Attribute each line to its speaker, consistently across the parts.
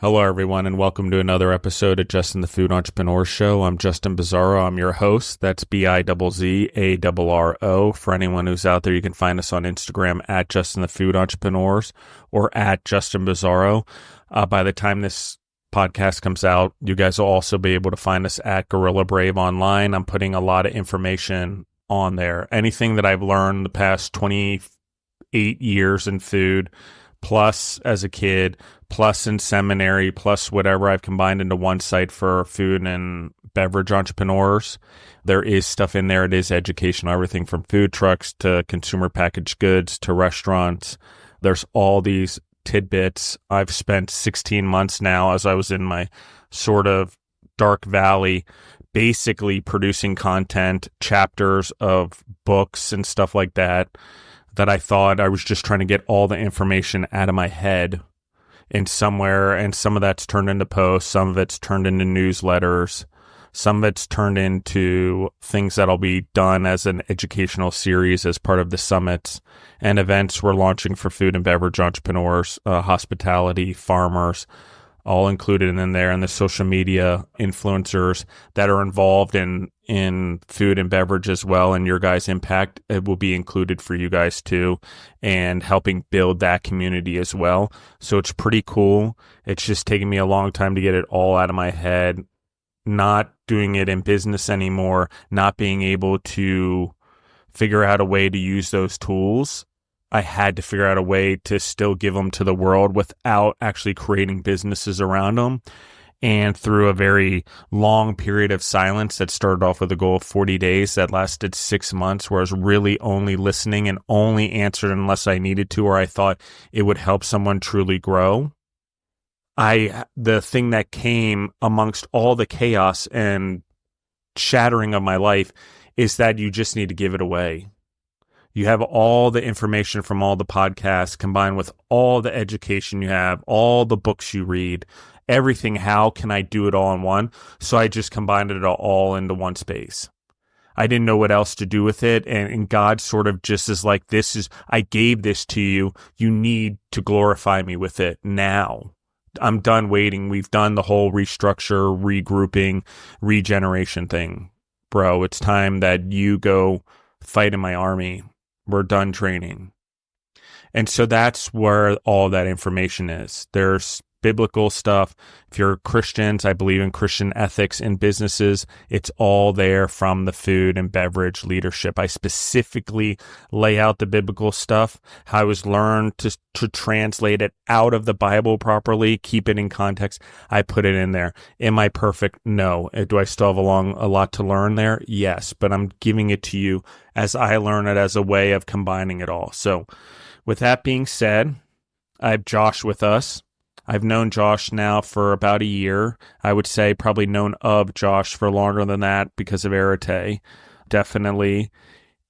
Speaker 1: Hello, everyone, and welcome to another episode of Justin the Food Entrepreneur Show. I'm Justin Bizzarro. I'm your host. That's Bizzarro. For anyone who's out there, you can find us on Instagram at Justin the Food Entrepreneurs or at Justin Bizzarro. By the time this podcast comes out, you guys will also be able to find us at GorillaBrave online. I'm putting a lot of information on there. Anything that I've learned the past 28 years in food, plus as a kid, plus in seminary, plus whatever I've combined into one site for food and beverage entrepreneurs. There is stuff in there. It is educational, everything from food trucks to consumer packaged goods to restaurants. There's all these tidbits. I've spent 16 months now, as I was in my sort of dark valley, basically producing content, chapters of books and stuff like that I thought I was just trying to get all the information out of my head in somewhere, and some of that's turned into posts, some of it's turned into newsletters, some of it's turned into things that'll be done as an educational series as part of the summits and events we're launching for food and beverage entrepreneurs, hospitality, farmers, all included in there, and the social media influencers that are involved in food and beverage as well, and your guys' impact, it will be included for you guys too, and helping build that community as well. So it's pretty cool. It's just taking me a long time to get it all out of my head, not doing it in business anymore, not being able to figure out a way to use those tools. I had to figure out a way to still give them to the world without actually creating businesses around them. And through a very long period of silence that started off with a goal of 40 days that lasted 6 months, where I was really only listening and only answered unless I needed to, or I thought it would help someone truly grow. The thing that came amongst all the chaos and shattering of my life is that you just need to give it away. You have all the information from all the podcasts combined with all the education you have, all the books you read, everything. How can I do it all in one? So I just combined it all into one space. I didn't know what else to do with it. And God sort of just is like, I gave this to you. You need to glorify me with it now. I'm done waiting. We've done the whole restructure, regrouping, regeneration thing. Bro, it's time that you go fight in my army. We're done training. And so that's where all that information is. There's biblical stuff. If you're Christians, I believe in Christian ethics in businesses. It's all there from the food and beverage leadership. I specifically lay out the biblical stuff, how I was learned to translate it out of the Bible properly, keep it in context. I put it in there. Am I perfect? No. Do I still have a lot to learn there? Yes, but I'm giving it to you as I learn it, as a way of combining it all. So with that being said, I have Josh with us. I've known Josh now for about a year. I would say probably known of Josh for longer than that because of Arete, definitely.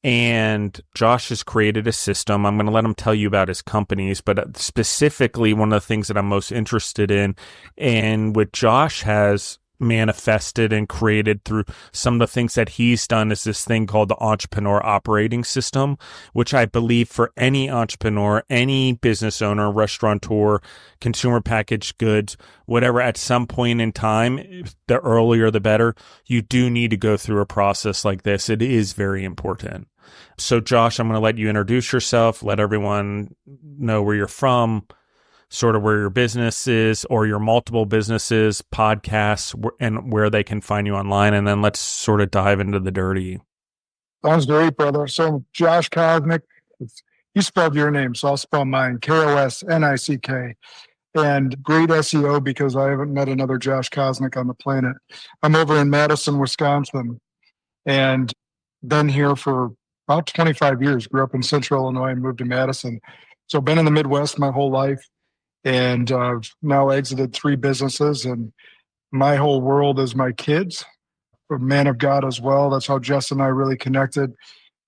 Speaker 1: And Josh has created a system. I'm going to let him tell you about his companies, but specifically one of the things that I'm most interested in, and what Josh has manifested and created through some of the things that he's done, is this thing called the entrepreneur operating system, which I believe for any entrepreneur, any business owner, restaurateur, consumer packaged goods, whatever, at some point in time, the earlier the better, you do need to go through a process like this. It is very important. So Josh, I'm going to let you introduce yourself, let everyone know where you're from, sort of where your business is or your multiple businesses, podcasts, and where they can find you online. And then let's sort of dive into the dirty.
Speaker 2: Sounds great, brother. So Josh Kosnick, you spelled your name, so I'll spell mine, Kosnick. And great SEO because I haven't met another Josh Kosnick on the planet. I'm over in Madison, Wisconsin, and been here for about 25 years. Grew up in Central Illinois and moved to Madison. So been in the Midwest my whole life. And I've now exited 3 businesses, and my whole world is my kids. A man of God as well. That's how Jess and I really connected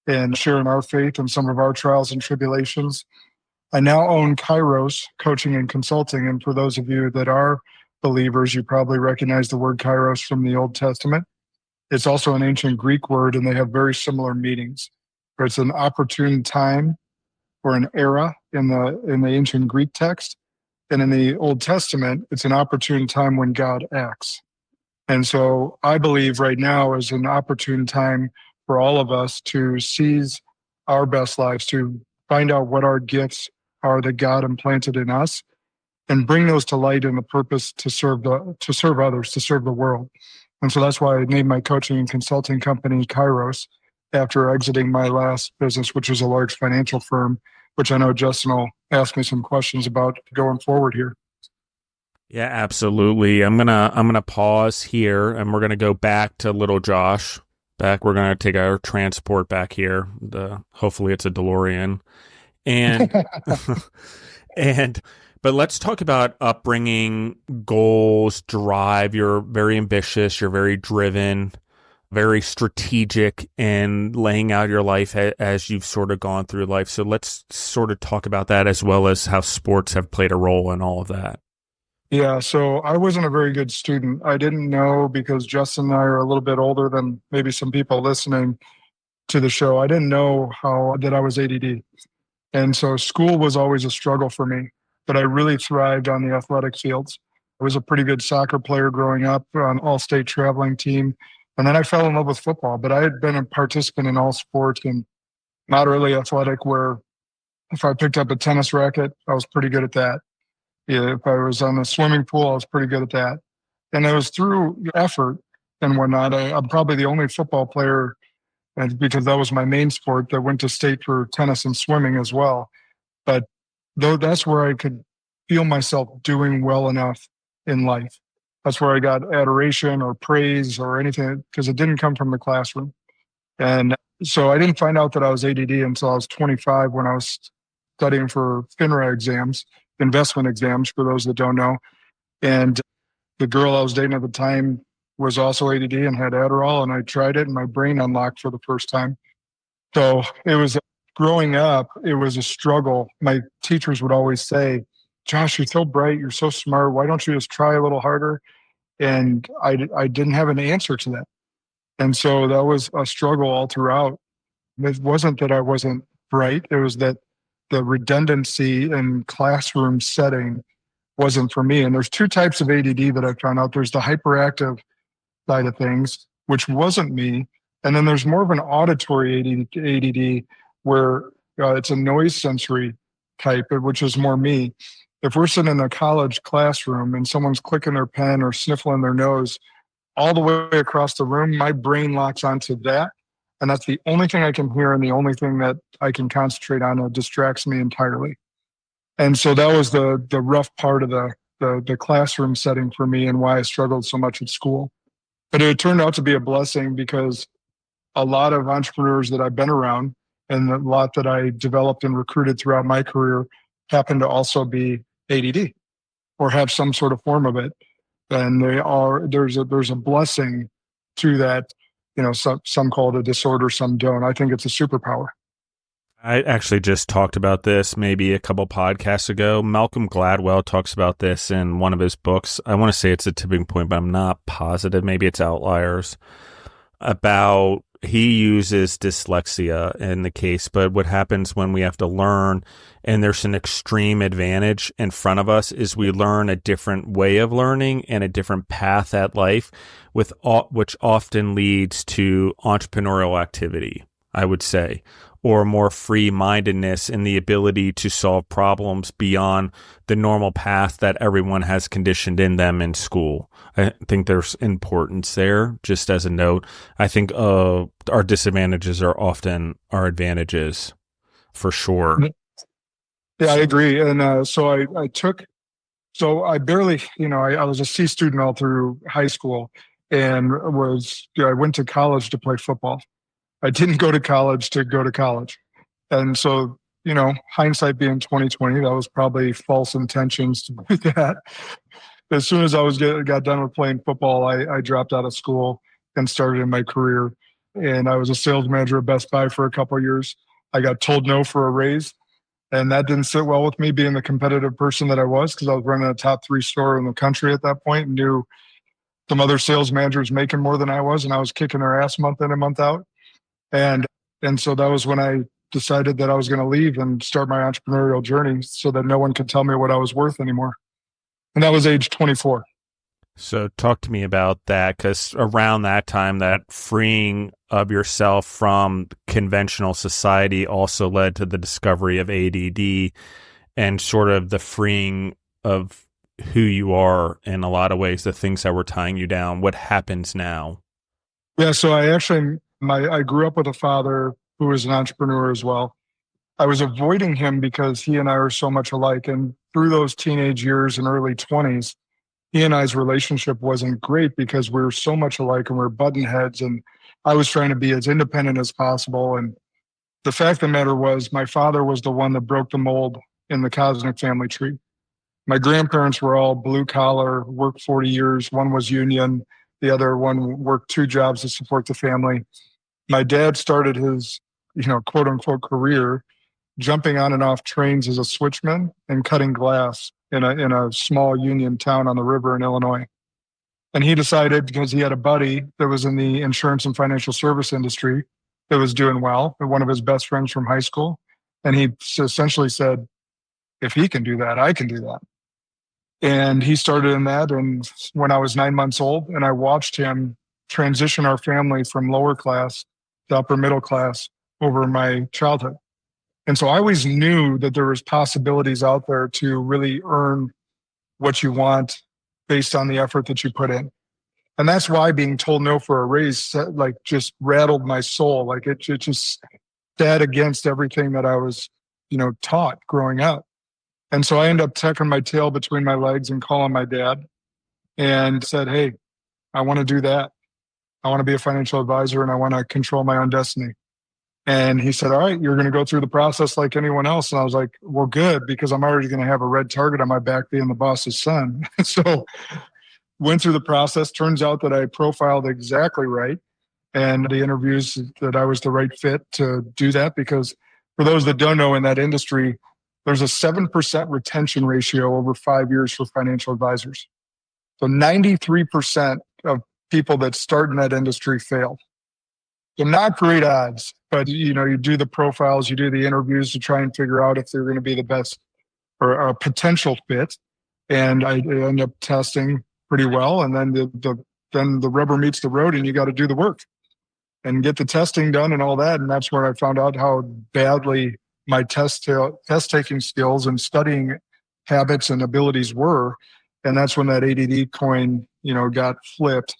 Speaker 2: and sharing our faith and some of our trials and tribulations. I now own Kairos Coaching and Consulting. And for those of you that are believers, you probably recognize the word Kairos from the Old Testament. It's also an ancient Greek word, and they have very similar meanings. It's an opportune time or an era in the ancient Greek text. And in the Old Testament, it's an opportune time when God acts. And so I believe right now is an opportune time for all of us to seize our best lives, to find out what our gifts are that God implanted in us, and bring those to light in the purpose to serve others, to serve the world. And so that's why I named my coaching and consulting company Kairos after exiting my last business, which was a large financial firm, which I know Justin will ask me some questions about going forward here.
Speaker 1: Yeah, absolutely. I'm gonna pause here, and we're gonna go back to little Josh. We're gonna take our transport back here. Hopefully it's a DeLorean, and but let's talk about upbringing, goals, drive. You're very ambitious. You're very driven, very strategic in laying out your life as you've sort of gone through life. So let's sort of talk about that, as well as how sports have played a role in all of that.
Speaker 2: Yeah, so I wasn't a very good student. I didn't know, because Justin and I are a little bit older than maybe some people listening to the show. I didn't know that I was ADD. And so school was always a struggle for me, but I really thrived on the athletic fields. I was a pretty good soccer player growing up on all-state traveling team. And then I fell in love with football, but I had been a participant in all sports and not really athletic, where if I picked up a tennis racket, I was pretty good at that. Yeah, if I was on the swimming pool, I was pretty good at that. And it was through effort and whatnot. I'm probably the only football player, and because that was my main sport, that went to state for tennis and swimming as well. But though that's where I could feel myself doing well enough in life. That's where I got adoration or praise or anything, because it didn't come from the classroom. And so I didn't find out that I was ADD until I was 25, when I was studying for FINRA exams, investment exams, for those that don't know. And the girl I was dating at the time was also ADD and had Adderall, and I tried it and my brain unlocked for the first time. So it was, growing up, it was a struggle. My teachers would always say, Josh, you're so bright, you're so smart, why don't you just try a little harder? And I didn't have an answer to that. And so that was a struggle all throughout. It wasn't that I wasn't bright, it was that the redundancy in classroom setting wasn't for me. And there's two types of ADD that I found out. There's the hyperactive side of things, which wasn't me. And then there's more of an auditory ADD, where it's a noise sensory type, which is more me. If we're sitting in a college classroom and someone's clicking their pen or sniffling their nose all the way across the room, my brain locks onto that. And that's the only thing I can hear and the only thing that I can concentrate on. It distracts me entirely. And so that was the rough part of the classroom setting for me, and why I struggled so much at school. But it turned out to be a blessing, because a lot of entrepreneurs that I've been around and a lot that I developed and recruited throughout my career happen to also be ADD or have some sort of form of it. And there's a blessing to that. You know, some call it a disorder, some don't. I think it's a superpower.
Speaker 1: I actually just talked about this maybe a couple podcasts ago. Malcolm Gladwell talks about this in one of his books. I want to say it's A Tipping Point, but I'm not positive. Maybe it's Outliers. About, he uses dyslexia in the case, but what happens when we have to learn and there's an extreme advantage in front of us is we learn a different way of learning and a different path at life, which often leads to entrepreneurial activity, I would say, or more free-mindedness in the ability to solve problems beyond the normal path that everyone has conditioned in them in school. I think there's importance there, just as a note. I think our disadvantages are often our advantages, for sure.
Speaker 2: Yeah, I agree. And so I barely, I was a C student all through high school, and I went to college to play football. I didn't go to college to go to college. And so, hindsight being 2020, that was probably false intentions to do that. As soon as I got done with playing football, I dropped out of school and started in my career. And I was a sales manager at Best Buy for a couple of years. I got told no for a raise. And that didn't sit well with me, being the competitive person that I was, because I was running a top 3 store in the country at that point and knew some other sales managers making more than I was. And I was kicking their ass month in and month out. And so that was when I decided that I was going to leave and start my entrepreneurial journey, so that no one could tell me what I was worth anymore. And that was age 24.
Speaker 1: So talk to me about that, because around that time, that freeing of yourself from conventional society also led to the discovery of ADD and sort of the freeing of who you are in a lot of ways, the things that were tying you down. What happens now?
Speaker 2: Yeah, so I grew up with a father who was an entrepreneur as well. I was avoiding him because he and I are so much alike. And through those teenage years and early 20s, he and I's relationship wasn't great because we were so much alike and we were button heads. And I was trying to be as independent as possible. And the fact of the matter was, my father was the one that broke the mold in the Kosnick family tree. My grandparents were all blue collar, worked 40 years. One was union. The other one worked 2 jobs to support the family. My dad started his, quote unquote career jumping on and off trains as a switchman and cutting glass in a small union town on the river in Illinois. And he decided, because he had a buddy that was in the insurance and financial service industry that was doing well, one of his best friends from high school. And he essentially said, if he can do that, I can do that. And he started in that. And when I was 9 months old, and I watched him transition our family from lower class to upper middle class over my childhood. And so I always knew that there was possibilities out there to really earn what you want based on the effort that you put in. And that's why being told no for a raise, like, just rattled my soul. Like it just sat against everything that I was, taught growing up. And so I ended up tucking my tail between my legs and calling my dad and said, hey, I want to do that. I want to be a financial advisor and I want to control my own destiny. And he said, all right, you're going to go through the process like anyone else. And I was like, well, good, because I'm already going to have a red target on my back being the boss's son. So went through the process. Turns out that I profiled exactly right. And the interviews that I was the right fit to do that, because for those that don't know, in that industry, there's a 7% retention ratio over 5 years for financial advisors. So 93% of people that start in that industry fail. So not great odds, but you do the profiles, you do the interviews to try and figure out if they're going to be the best or a potential fit. And I end up testing pretty well. And then the rubber meets the road and you got to do the work and get the testing done and all that. And that's where I found out how badly my test taking skills and studying habits and abilities were. And that's when that ADD coin, got flipped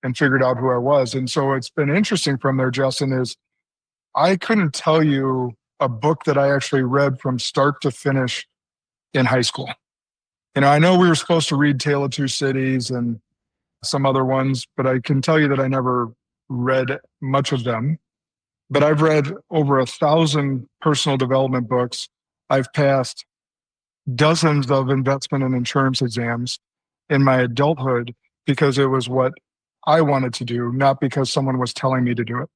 Speaker 2: and figured out who I was. And so it's been interesting from there, Justin, is I couldn't tell you a book that I actually read from start to finish in high school. I know we were supposed to read Tale of Two Cities and some other ones, but I can tell you that I never read much of them. But I've read over 1,000 personal development books. I've passed dozens of investment and insurance exams in my adulthood because it was what I wanted to do, not because someone was telling me to do it.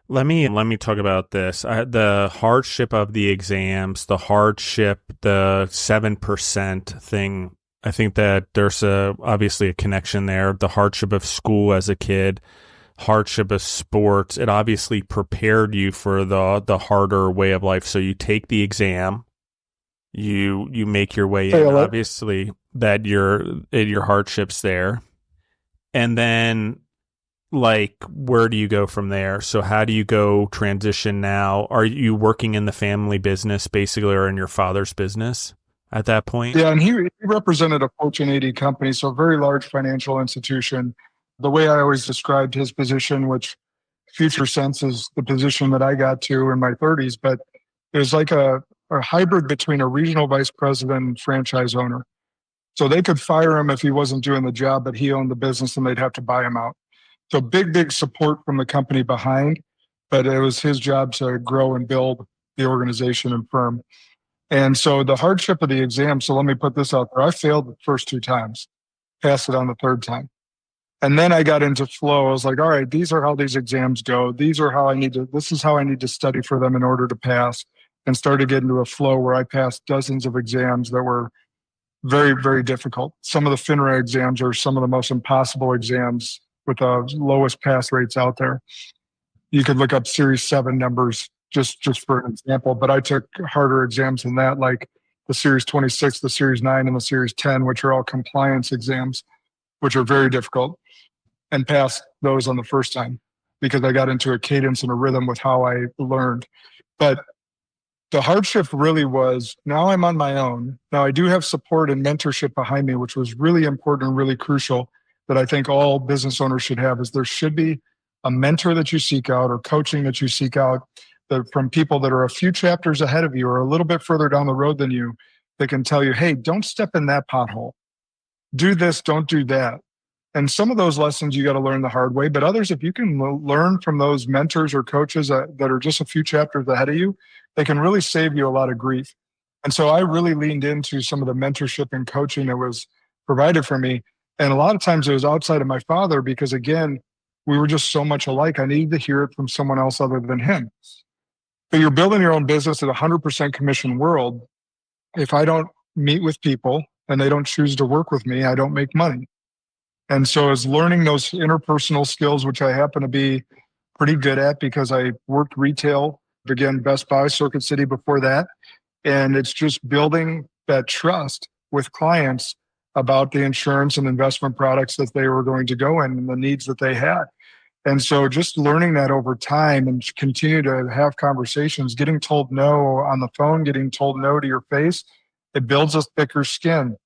Speaker 1: Let me talk about this. The hardship of the exams, the 7% thing. I think that there's obviously a connection there. The hardship of school as a kid, hardship of sports. It obviously prepared you for the harder way of life. So you take the exam, you make your way in. Obviously, that your hardship's there. And then, where do you go from there? So how do you go transition now? Are you working in the family business, basically, or in your father's business at that point?
Speaker 2: Yeah, and he represented a Fortune 80 company, so a very large financial institution. The way I always described his position, which future sense is the position that I got to in my 30s, but it was like a hybrid between a regional vice president and franchise owner. So they could fire him if he wasn't doing the job, but he owned the business and they'd have to buy him out. So big support from the company behind, but it was his job to grow and build the organization and firm. And so the hardship of the exam, so let me put this out there. I failed the first 2 times, passed it on the 3rd time. And then I got into flow. I was like, all right, these are how these exams go. This is how I need to study for them in order to pass, and started getting into a flow where I passed dozens of exams that were very, very difficult. Some of the FINRA exams are some of the most impossible exams with the lowest pass rates out there. You could look up Series 7 numbers just for an example, but I took harder exams than that, like the Series 26, the Series 9, and the Series 10, which are all compliance exams, which are very difficult, and passed those on the first time because I got into a cadence and a rhythm with how I learned. But the hardship really was, now I'm on my own. Now I do have support and mentorship behind me, which was really important and really crucial that I think all business owners should have, is there should be a mentor that you seek out or coaching that you seek out from people that are a few chapters ahead of you or a little bit further down the road than you that can tell you, hey, don't step in that pothole. Do this, don't do that. And some of those lessons you got to learn the hard way, but others, if you can learn from those mentors or coaches that are just a few chapters ahead of you, they can really save you a lot of grief. And so I really leaned into some of the mentorship and coaching that was provided for me. And a lot of times it was outside of my father because, again, we were just so much alike. I needed to hear it from someone else other than him. But you're building your own business at a 100% commission world. If I don't meet with people and they don't choose to work with me, I don't make money. And so as learning those interpersonal skills, which I happen to be pretty good at because I worked retail, again, Best Buy, Circuit City before that. And it's just building that trust with clients about the insurance and investment products that they were going to go in and the needs that they had. And so just learning that over time and continue to have conversations, getting told no on the phone, getting told no to your face, it builds a thicker skin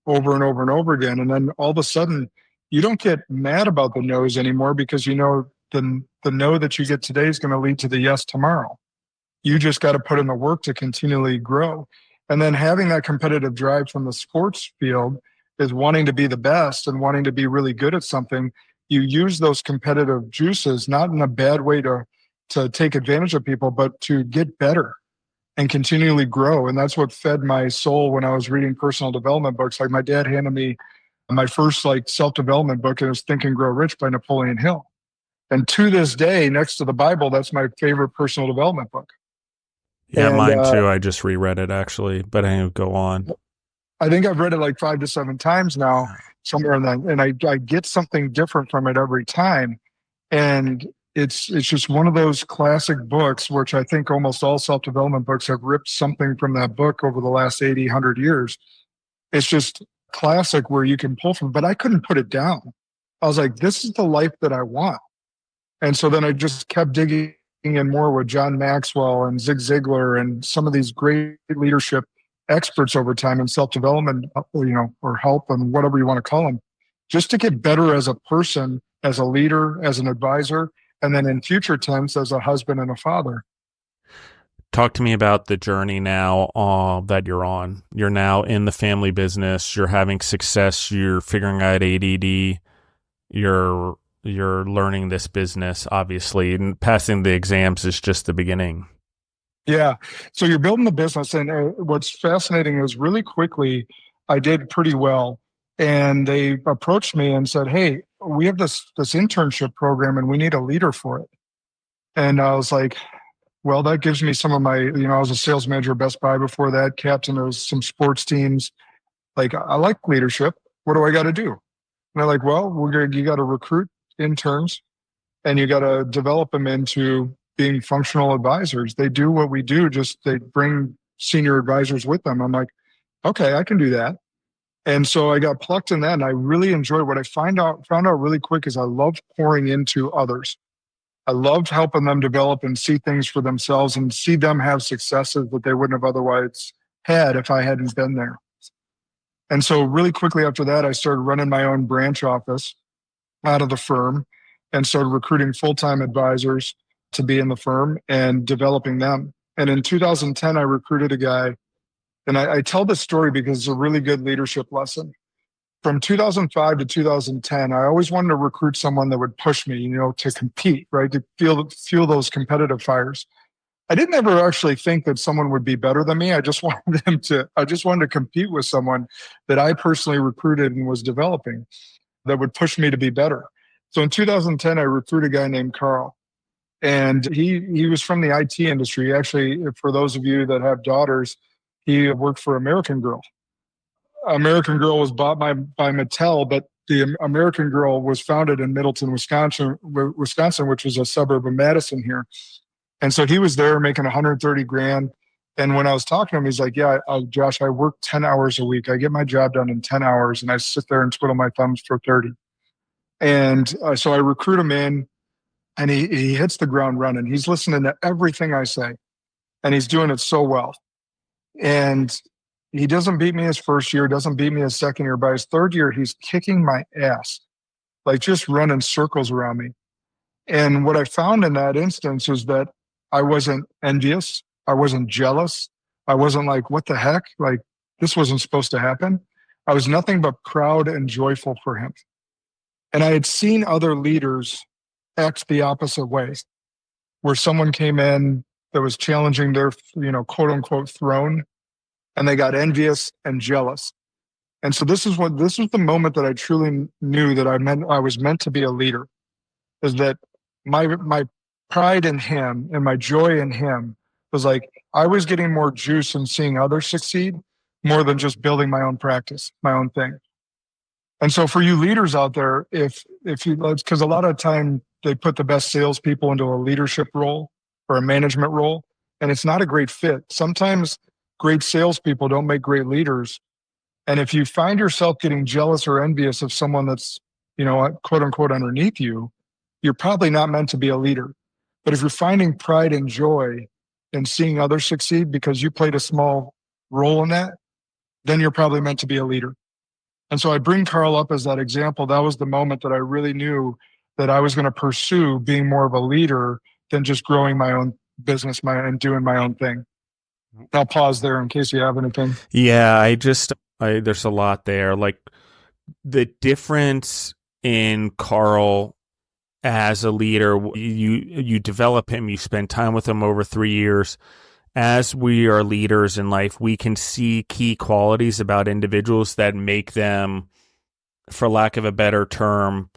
Speaker 2: over and over and over again. And then all of a sudden, you don't get mad about the no's anymore because you know the no that you get today is going to lead to the yes tomorrow. You just got to put in the work to continually grow. And then having that competitive drive from the sports field is wanting to be the best and wanting to be really good at something. You use those competitive juices, not in a bad way to take advantage of people, but to get better and continually grow. And that's what fed my soul when I was reading personal development books. Like my dad handed me my first self-development book, and it was Think and Grow Rich by Napoleon Hill. And to this day, next to the Bible, that's my favorite personal development book.
Speaker 1: Yeah, and mine too. I just reread it actually, but I go on.
Speaker 2: I think I've read it 5 to 7 times now, somewhere in that, and I get something different from it every time. And it's just one of those classic books, which I think almost all self-development books have ripped something from that book over the last 80, 100 years. It's just classic where you can pull from, but I couldn't put it down. I was like, this is the life that I want. And so then I just kept digging in more with John Maxwell and Zig Ziglar and some of these great leadership experts over time in self-development, or help and whatever you want to call them, just to get better as a person, as a leader, as an advisor, and then in future tense, as a husband and a father.
Speaker 1: Talk to me about the journey now that you're on. You're now in the family business. You're having success. You're figuring out ADD. You're learning this business, obviously, and passing the exams is just the beginning.
Speaker 2: Yeah. So you're building the business. And what's fascinating is really quickly, I did pretty well. And they approached me and said, hey, we have this internship program and we need a leader for it. And I was like, well, that gives me some of my, I was a sales manager at Best Buy before that, captain of some sports teams. I like leadership. What do I got to do? And they're like, well, you got to recruit interns and you got to develop them into being functional advisors. They do what we do, just they bring senior advisors with them. I'm like, okay, I can do that. And so I got plucked in that, and I really enjoyed what I found out really quick is I loved pouring into others. I loved helping them develop and see things for themselves and see them have successes that they wouldn't have otherwise had if I hadn't been there. And so really quickly after that, I started running my own branch office out of the firm and started recruiting full-time advisors to be in the firm and developing them. And in 2010, I recruited a guy, and I tell this story because it's a really good leadership lesson. From 2005 to 2010, I always wanted to recruit someone that would push me, to compete, right? To fuel those competitive fires. I didn't ever actually think that someone would be better than me. I just wanted to compete with someone that I personally recruited and was developing that would push me to be better. So in 2010, I recruited a guy named Carl. And he was from the IT industry. Actually, for those of you that have daughters, he worked for American Girl. American Girl was bought by Mattel, but the American Girl was founded in Middleton, Wisconsin, which was a suburb of Madison here. And so he was there making $130,000. And when I was talking to him, he's like, yeah, Josh, I work 10 hours a week. I get my job done in 10 hours and I sit there and twiddle my thumbs for 30. And so I recruit him in and he hits the ground running. He's listening to everything I say and he's doing it so well. And he doesn't beat me his first year, doesn't beat me his second year. By his third year, he's kicking my ass, like just running circles around me. And what I found in that instance is that I wasn't envious. I wasn't jealous. I wasn't like, what the heck? Like, this wasn't supposed to happen. I was nothing but proud and joyful for him. And I had seen other leaders act the opposite way, where someone came in that was challenging their, quote unquote throne, and they got envious and jealous. And so this was the moment that I truly knew that I was meant to be a leader, is that my pride in him and my joy in him was like, I was getting more juice in seeing others succeed more than just building my own practice, my own thing. And so for you leaders out there, if you, because a lot of time they put the best salespeople into a leadership role or a management role, and it's not a great fit. Sometimes great salespeople don't make great leaders. And if you find yourself getting jealous or envious of someone that's, quote unquote, underneath you, you're probably not meant to be a leader. But if you're finding pride and joy in seeing others succeed because you played a small role in that, then you're probably meant to be a leader. And so I bring Carl up as that example. That was the moment that I really knew that I was going to pursue being more of a leader than just growing my own business and doing my own thing. I'll pause there in case you have anything.
Speaker 1: Yeah, there's a lot there. Like the difference in Carl as a leader, you develop him, you spend time with him over 3 years. As we are leaders in life, we can see key qualities about individuals that make them, for lack of a better term,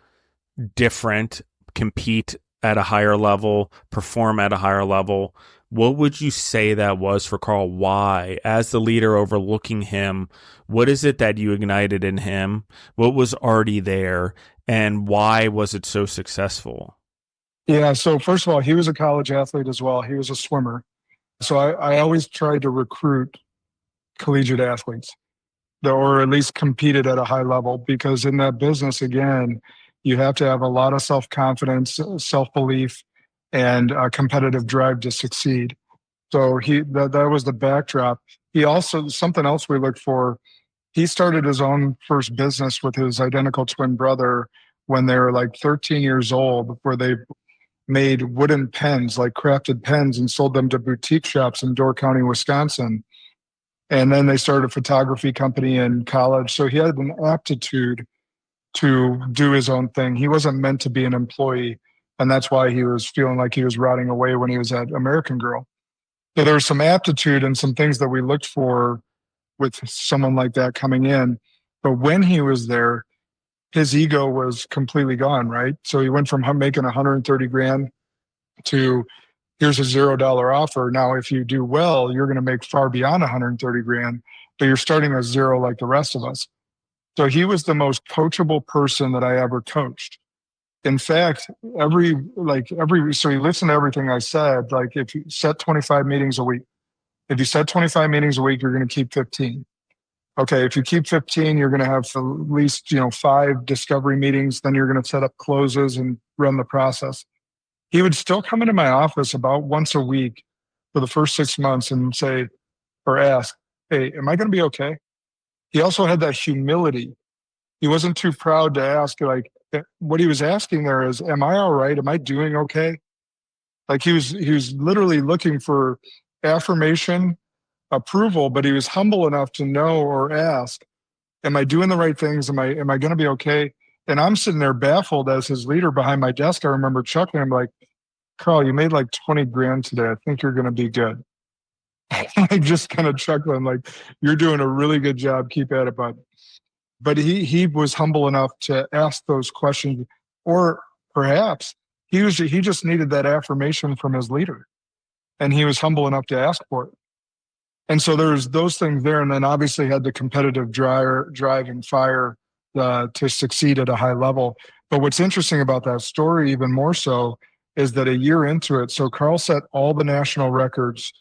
Speaker 1: different, compete at a higher level, perform at a higher level. What would you say that was for Carl? Why? As the leader overlooking him, what is it that you ignited in him? What was already there? And why was it so successful?
Speaker 2: Yeah, so first of all, he was a college athlete as well. He was a swimmer. So I always tried to recruit collegiate athletes, or at least competed at a high level, because in that business, again, you have to have a lot of self-confidence, self-belief, and a competitive drive to succeed. So that was the backdrop. He also, something else we looked for, he started his own first business with his identical twin brother when they were like 13 years old, where they made wooden pens, like crafted pens, and sold them to boutique shops in Door County, Wisconsin. And then they started a photography company in college. So he had an aptitude to do his own thing. He wasn't meant to be an employee. And that's why he was feeling like he was rotting away when he was at American Girl. So there was some aptitude and some things that we looked for with someone like that coming in. But when he was there, his ego was completely gone, right? So he went from making 130 grand to here's a $0 offer. Now, if you do well, you're going to make far beyond 130 grand, but you're starting at zero like the rest of us. So he was the most coachable person that I ever coached. In fact, so he listened to everything I said. Like, if you set 25 meetings a week, if you set 25 meetings a week, you're going to keep 15. Okay, if you keep 15, you're going to have at least 5 discovery meetings. Then you're going to set up closes and run the process. He would still come into my office about once a week for the first 6 months and say, or ask, hey, am I going to be okay? He also had that humility. He wasn't too proud to ask, like, what he was asking there is, am I all right? Am I doing okay? Like he was literally looking for affirmation, approval, but he was humble enough to know or ask, am I doing the right things? Am I going to be okay? And I'm sitting there baffled as his leader behind my desk. I remember chuckling. I'm like, Carl, you made like 20 grand today. I think you're going to be good. I just kind of chuckling, like, you're doing a really good job. Keep at it, bud. But he was humble enough to ask those questions, or perhaps he just needed that affirmation from his leader, and he was humble enough to ask for it. And so there's those things there, and then obviously had the competitive drive and fire to succeed at a high level. But what's interesting about that story, even more so, is that a year into it, so Carl set all the national records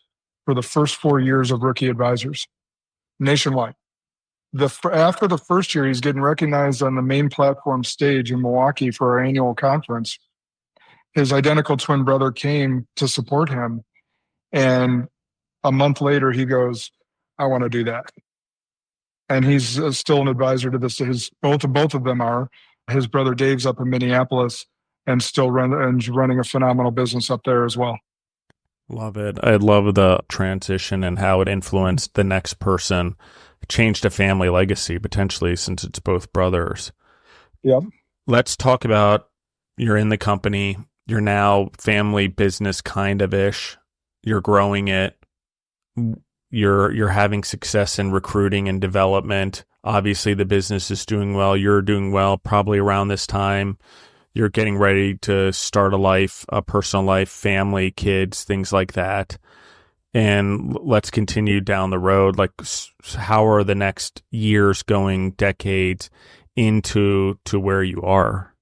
Speaker 2: for the first 4 years of rookie advisors nationwide. After the first year, he's getting recognized on the main platform stage in Milwaukee for our annual conference. His identical twin brother came to support him. And a month later, he goes, I want to do that. And he's still an advisor to this. Both of them are. His brother Dave's up in Minneapolis and still running a phenomenal business up there as well.
Speaker 1: Love it. I love the transition and how it influenced the next person, changed a family legacy potentially since it's both brothers.
Speaker 2: Yep.
Speaker 1: Let's talk about, you're in the company, you're now family business kind of ish, you're growing it, you're having success in recruiting and development. Obviously the business is doing well, you're doing well. Probably around this time you're getting ready to start a personal life, family, kids, things like that. And let's continue down the road. Like, how are the next years going, decades into where you are?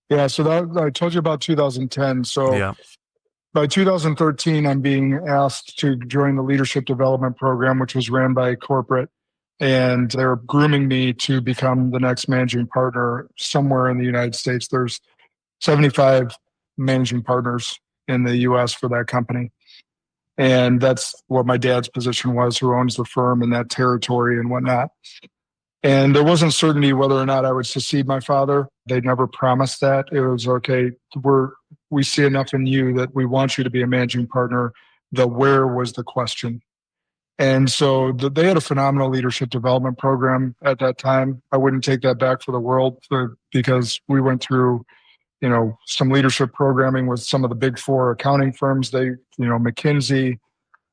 Speaker 2: Yeah, so I told you about 2010. So yeah. By 2013, I'm being asked to join the leadership development program, which was ran by corporate. And they're grooming me to become the next managing partner somewhere in the United States. There's 75 managing partners in the US for that company. And that's what my dad's position was, who owns the firm in that territory and whatnot. And there wasn't certainty whether or not I would succeed my father. They never promised that. It was, okay, we see enough in you that we want you to be a managing partner. The where was the question. And so they had a phenomenal leadership development program at that time. I wouldn't take that back for the world because we went through, some leadership programming with some of the big four accounting firms. McKinsey,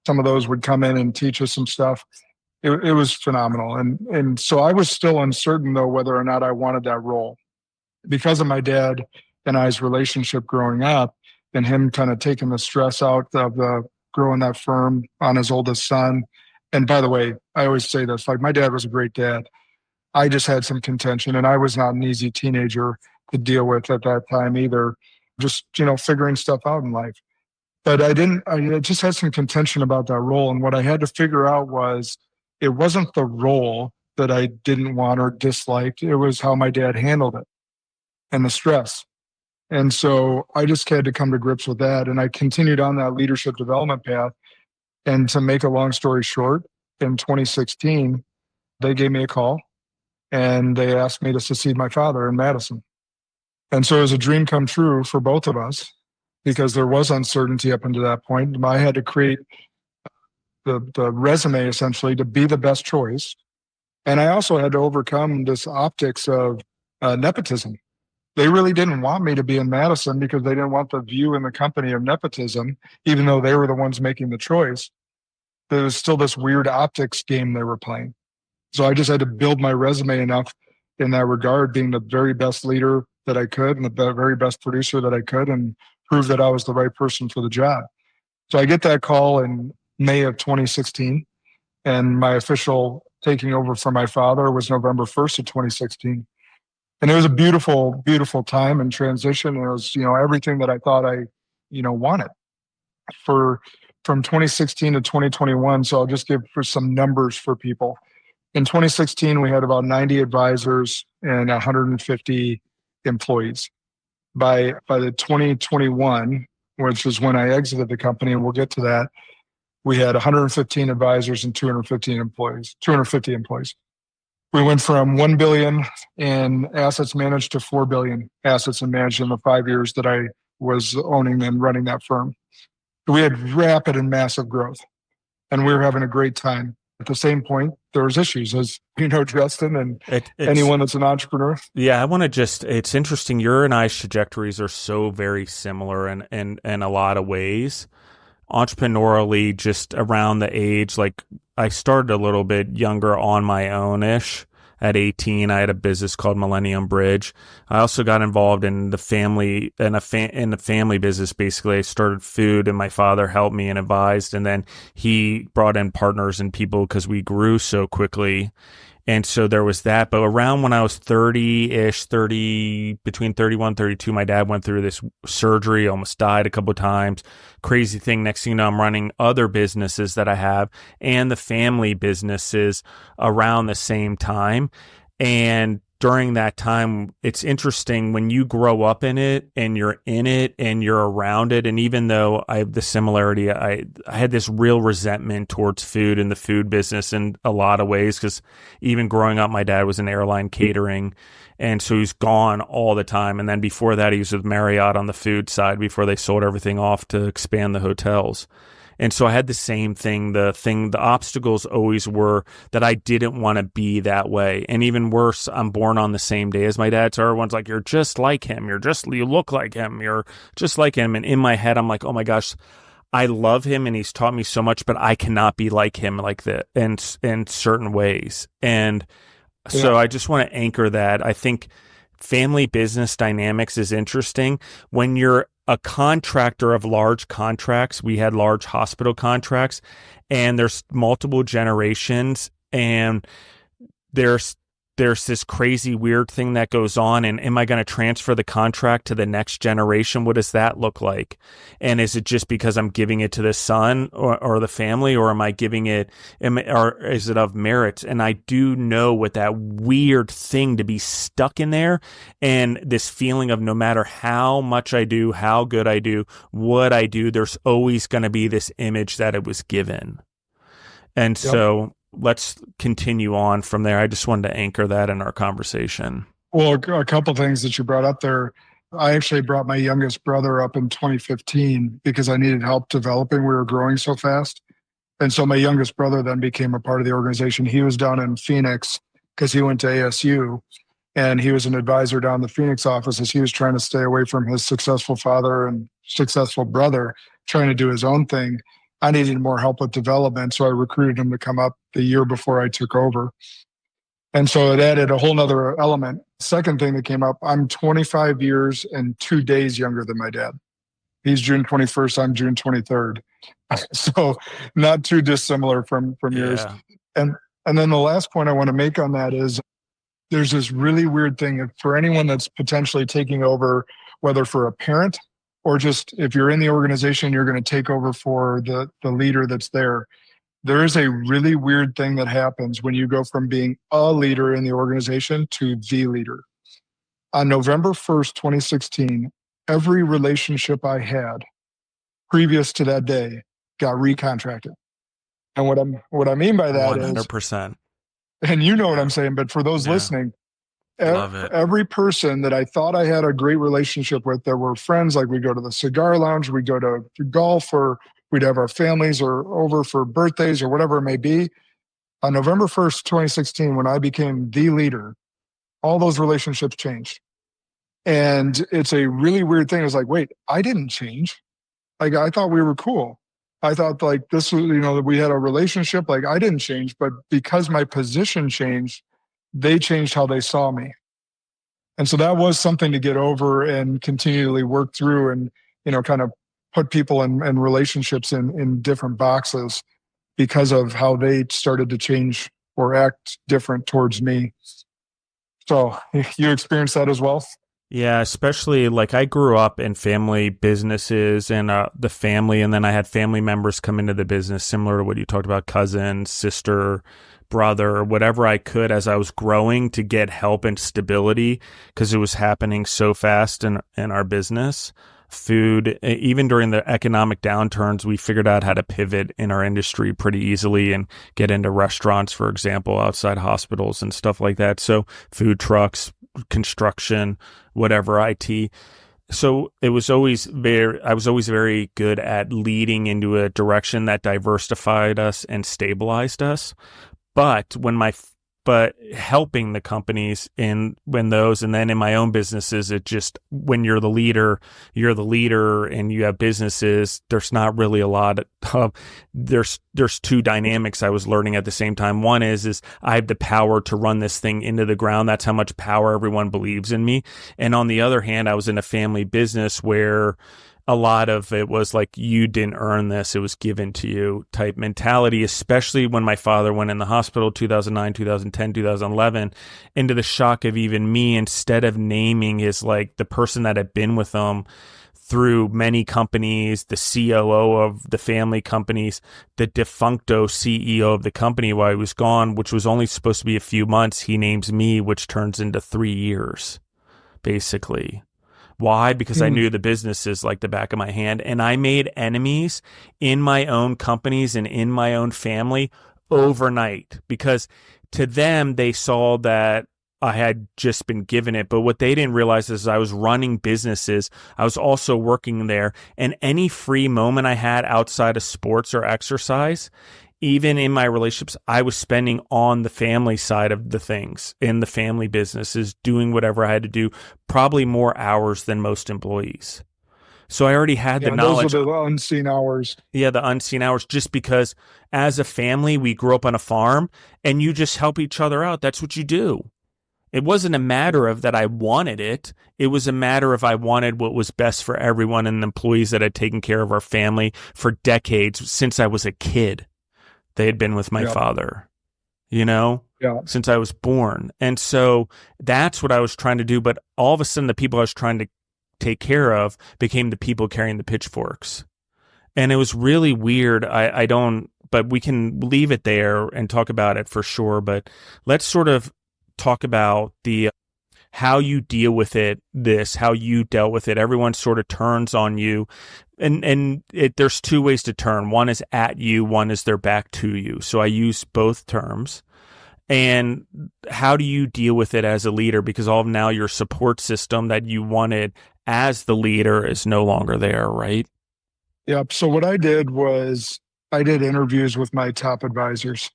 Speaker 2: some of those would come in and teach us some stuff. It was phenomenal. And so I was still uncertain, though, whether or not I wanted that role. Because of my dad and I's relationship growing up and him kind of taking the stress out of growing that firm on his oldest son. And by the way, I always say this, like, my dad was a great dad. I just had some contention, and I was not an easy teenager to deal with at that time either, just, figuring stuff out in life. But I just had some contention about that role. And what I had to figure out was, it wasn't the role that I didn't want or disliked. It was how my dad handled it and the stress. And so I just had to come to grips with that. And I continued on that leadership development path. And to make a long story short, in 2016, they gave me a call and they asked me to succeed my father in Madison. And so it was a dream come true for both of us because there was uncertainty up until that point. I had to create the resume essentially to be the best choice. And I also had to overcome this optics of nepotism. They really didn't want me to be in Madison because they didn't want the view in the company of nepotism, even though they were the ones making the choice. There was still this weird optics game they were playing. So I just had to build my resume enough in that regard, being the very best leader that I could and the very best producer that I could, and prove that I was the right person for the job. So I get that call in May of 2016, and my official taking over for my father was November 1st of 2016. And it was a beautiful, beautiful time and transition. It was, everything that I thought I, wanted from 2016 to 2021. So I'll just give for some numbers for people. In 2016, we had about 90 advisors and 150 employees. By the 2021, which is when I exited the company, and we'll get to that, we had 115 advisors and 250 employees. We went from 1 billion in assets managed to 4 billion assets managed in the 5 years that I was owning and running that firm. We had rapid and massive growth, and we were having a great time. At the same point, there was issues, as you know, Justin, and anyone that's an entrepreneur.
Speaker 1: Yeah, I want to it's interesting. Your and I's trajectories are so very similar in a lot of ways. Entrepreneurially, just around the age, like I started a little bit younger on my own-ish. At 18, I had a business called Millennium Bridge. I also got involved in the family business. Basically, I started food, and my father helped me and advised, and then he brought in partners and people because we grew so quickly. And so there was that. But around when I was 30-ish, between 31 and 32, my dad went through this surgery, almost died a couple of times. Crazy thing. Next thing you know, I'm running other businesses that I have and the family businesses around the same time. And during that time, it's interesting when you grow up in it and you're in it and you're around it. And even though I have the similarity, I had this real resentment towards food and the food business in a lot of ways, because even growing up, my dad was in airline catering. And so he's gone all the time. And then before that, he was with Marriott on the food side before they sold everything off to expand the hotels. And so I had the same thing. The obstacles always were that I didn't want to be that way. And even worse, I'm born on the same day as my dad. So everyone's like, you're just like him. You look like him. You're just like him. And in my head, I'm like, oh my gosh, I love him and he's taught me so much, but I cannot be like him like that in certain ways. And so I just want to anchor that. I think family business dynamics is interesting. When you're a contractor of large contracts, we had large hospital contracts, and there's multiple generations, and there's this crazy weird thing that goes on. And am I going to transfer the contract to the next generation? What does that look like? And is it just because I'm giving it to the son or the family, or am I giving it, or is it of merit? And I do know what that weird thing to be stuck in there, and this feeling of no matter how much I do, how good I do, what I do, there's always going to be this image that it was given. And so let's continue on from there. I just wanted to anchor that in our conversation.
Speaker 2: Well, a couple things that you brought up there. I actually brought my youngest brother up in 2015 because I needed help developing. We were growing so fast. And so my youngest brother then became a part of the organization. He was down in Phoenix because he went to ASU, and he was an advisor down the Phoenix office as he was trying to stay away from his successful father and successful brother, trying to do his own thing. I needed more help with development, so I recruited him to come up the year before I took over. And so it added a whole nother element. Second thing that came up, I'm 25 years and 2 days younger than my dad. He's June 21st, I'm June 23rd. So not too dissimilar from yours. And then the last point I want to make on that is there's this really weird thing for anyone that's potentially taking over, whether for a parent or just if you're in the organization, you're going to take over for the leader that's there. There is a really weird thing that happens when you go from being a leader in the organization to the leader. On November 1st, 2016, every relationship I had previous to that day got recontracted. And what I mean by that
Speaker 1: 100%.
Speaker 2: And you know what I'm saying, but for those listening, every person that I thought I had a great relationship with, that were friends, like we'd go to the cigar lounge, we'd go to golf, or we'd have our families or over for birthdays or whatever it may be. On November 1st, 2016, when I became the leader, all those relationships changed. And it's a really weird thing. It's like, wait, I didn't change. Like, I thought we were cool. I thought like this was, that we had a relationship. Like, I didn't change, but because my position changed, they changed how they saw me. And so that was something to get over and continually work through and, kind of put people in relationships in different boxes because of how they started to change or act different towards me. So you experienced that as well?
Speaker 1: Yeah, especially like I grew up in family businesses and the family, and then I had family members come into the business similar to what you talked about, cousin, sister, brother, whatever I could as I was growing to get help and stability because it was happening so fast in our business. Food, even during the economic downturns, we figured out how to pivot in our industry pretty easily and get into restaurants, for example, outside hospitals and stuff like that. So food trucks, construction, whatever, IT. So I was always very good at leading into a direction that diversified us and stabilized us. But helping the companies and then in my own businesses, it just, when you're the leader and you have businesses, there's not really a lot of, there's two dynamics I was learning at the same time. One is I have the power to run this thing into the ground. That's how much power everyone believes in me. And on the other hand, I was in a family business where a lot of it was like, you didn't earn this, it was given to you type mentality, especially when my father went in the hospital 2009, 2010, 2011, into the shock of even me, instead of naming his, like, the person that had been with him through many companies, the COO of the family companies, the defuncto CEO of the company while he was gone, which was only supposed to be a few months, he names me, which turns into 3 years, basically. Why? Because I knew the businesses like the back of my hand, and I made enemies in my own companies and in my own family overnight, because to them, they saw that I had just been given it. But what they didn't realize is I was running businesses. I was also working there, and any free moment I had outside of sports or exercise, even in my relationships, I was spending on the family side of the things, in the family businesses, doing whatever I had to do, probably more hours than most employees. So I already had the knowledge.
Speaker 2: Those are the unseen hours.
Speaker 1: Yeah, the unseen hours, just because as a family, we grew up on a farm and you just help each other out. That's what you do. It wasn't a matter of that I wanted it. It was a matter of I wanted what was best for everyone and the employees that had taken care of our family for decades since I was a kid. They had been with my father, since I was born. And so that's what I was trying to do. But all of a sudden, the people I was trying to take care of became the people carrying the pitchforks. And it was really weird. But we can leave it there and talk about it for sure. But let's sort of talk about how you deal with it, how you dealt with it. Everyone sort of turns on you, and there's two ways to turn. One is at you, one is their back to you. So I use both terms. And how do you deal with it as a leader? Because all of now your support system that you wanted as the leader is no longer there, right?
Speaker 2: Yep. So what I did was I did interviews with my top advisors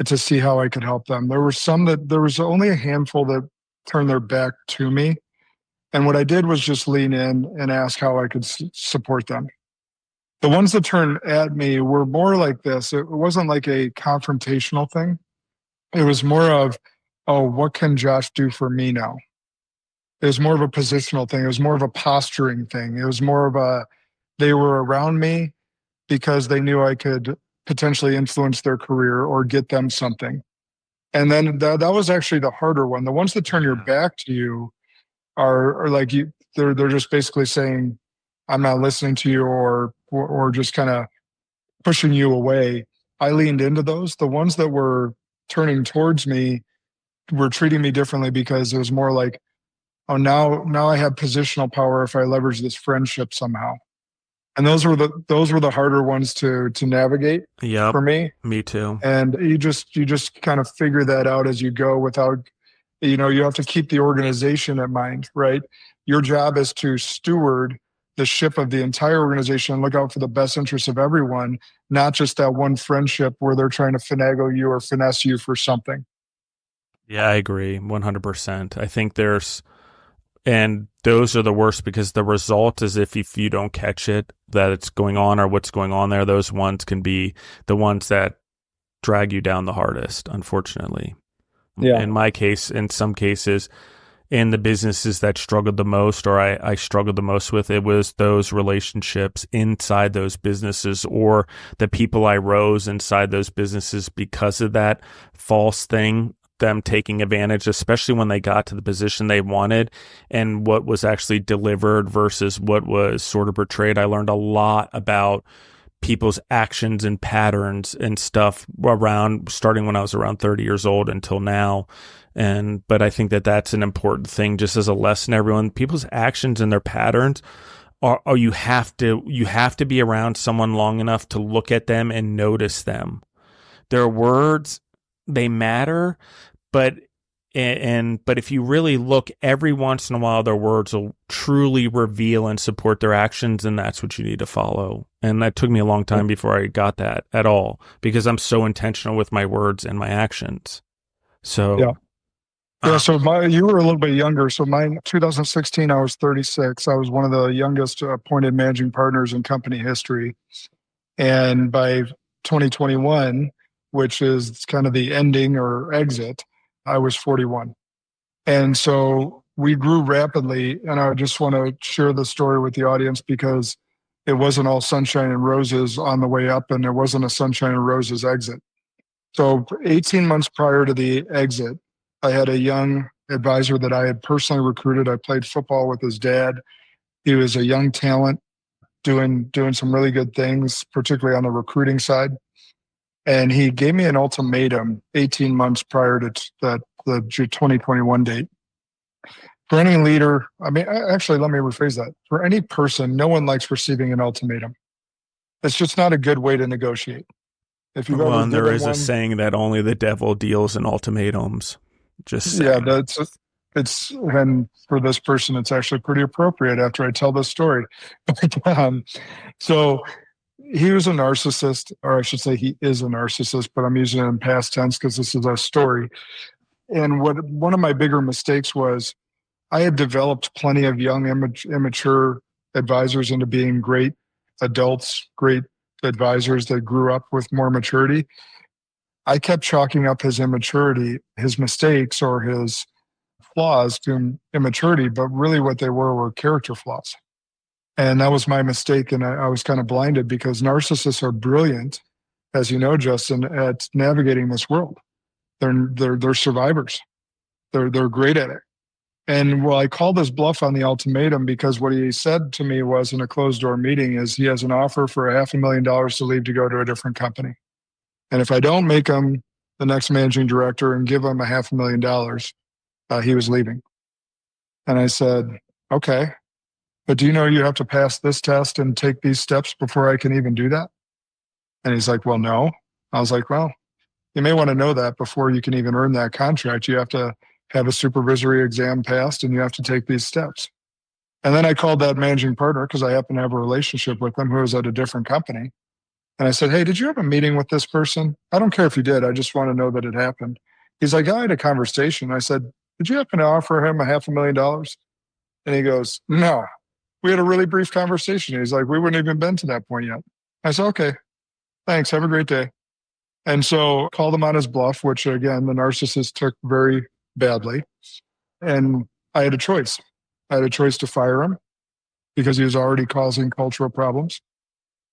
Speaker 2: to see how I could help them. There was only a handful that turned their back to me. And what I did was just lean in and ask how I could support them. The ones that turned at me were more like this. It wasn't like a confrontational thing. It was more of, oh, what can Josh do for me now? It was more of a positional thing. It was more of a posturing thing. It was more of they were around me because they knew I could potentially influence their career or get them something. And then that was actually the harder one. The ones that turn your back to you are like you. They're just basically saying, "I'm not listening to you," or just kind of pushing you away. I leaned into those. The ones that were turning towards me were treating me differently, because it was more like, "Oh, now I have positional power if I leverage this friendship somehow." And those were the harder ones to navigate for me.
Speaker 1: Me too.
Speaker 2: And you just kind of figure that out as you go without, you have to keep the organization in mind, right? Your job is to steward the ship of the entire organization and look out for the best interests of everyone, not just that one friendship where they're trying to finagle you or finesse you for something.
Speaker 1: Yeah, I agree 100%. I think and those are the worst, because the result is if you don't catch it, that it's going on or what's going on there, those ones can be the ones that drag you down the hardest, unfortunately. Yeah. In my case, in some cases, in the businesses that struggled the most, or I struggled the most with, it was those relationships inside those businesses, or the people I rose inside those businesses because of that false thing, them taking advantage, especially when they got to the position they wanted, and what was actually delivered versus what was sort of portrayed. I learned a lot about people's actions and patterns and stuff starting when I was around 30 years old until now. But I think that that's an important thing, just as a lesson, everyone. People's actions and their patterns are you have to be around someone long enough to look at them and notice them. Their words, they matter, but if you really look, every once in a while, their words will truly reveal and support their actions, and that's what you need to follow. And that took me a long time before I got that at all, because I'm so intentional with my words and my actions. So
Speaker 2: so you were a little bit younger. So mine, 2016, I was 36. I was one of the youngest appointed managing partners in company history. And by 2021, which is kind of the ending or exit, I was 41. And so we grew rapidly. And I just want to share the story with the audience because it wasn't all sunshine and roses on the way up, and it wasn't a sunshine and roses exit. So 18 months prior to the exit, I had a young advisor that I had personally recruited. I played football with his dad. He was a young talent doing some really good things, particularly on the recruiting side. And he gave me an ultimatum 18 months prior to the 2021 date. For any leader, I mean, actually, let me rephrase that. For any person, no one likes receiving an ultimatum. It's just not a good way to negotiate. If you've
Speaker 1: Well,
Speaker 2: ever
Speaker 1: and there
Speaker 2: given
Speaker 1: is a saying that only the devil deals in ultimatums. Just saying.
Speaker 2: Yeah, and for this person, it's actually pretty appropriate after I tell this story. So he was a narcissist, or I should say he is a narcissist, but I'm using it in past tense because this is a story. And one of my bigger mistakes was I had developed plenty of young, immature advisors into being great adults, great advisors that grew up with more maturity. I kept chalking up his immaturity, his mistakes, or his flaws to immaturity, but really what they were character flaws. And that was my mistake. And I was kind of blinded because narcissists are brilliant, as you know, Justin, at navigating this world. They're survivors. They're great at it. And well, I called his bluff on the ultimatum because what he said to me was in a closed door meeting is he has an offer for $500,000 to leave to go to a different company. And if I don't make him the next managing director and give him $500,000, he was leaving. And I said, okay, but do you know you have to pass this test and take these steps before I can even do that? And he's like, well, no. I was like, well, you may want to know that before you can even earn that contract. You have to have a supervisory exam passed and you have to take these steps. And then I called that managing partner because I happen to have a relationship with him who was at a different company. And I said, hey, did you have a meeting with this person? I don't care if you did. I just want to know that it happened. He's like, I had a conversation. I said, did you happen to offer him $500,000? And he goes, no, we had a really brief conversation. He's like, we wouldn't even been to that point yet. I said, okay, thanks. Have a great day. And so called him on his bluff, which again, the narcissist took very badly. And I had a choice. I had a choice to fire him because he was already causing cultural problems.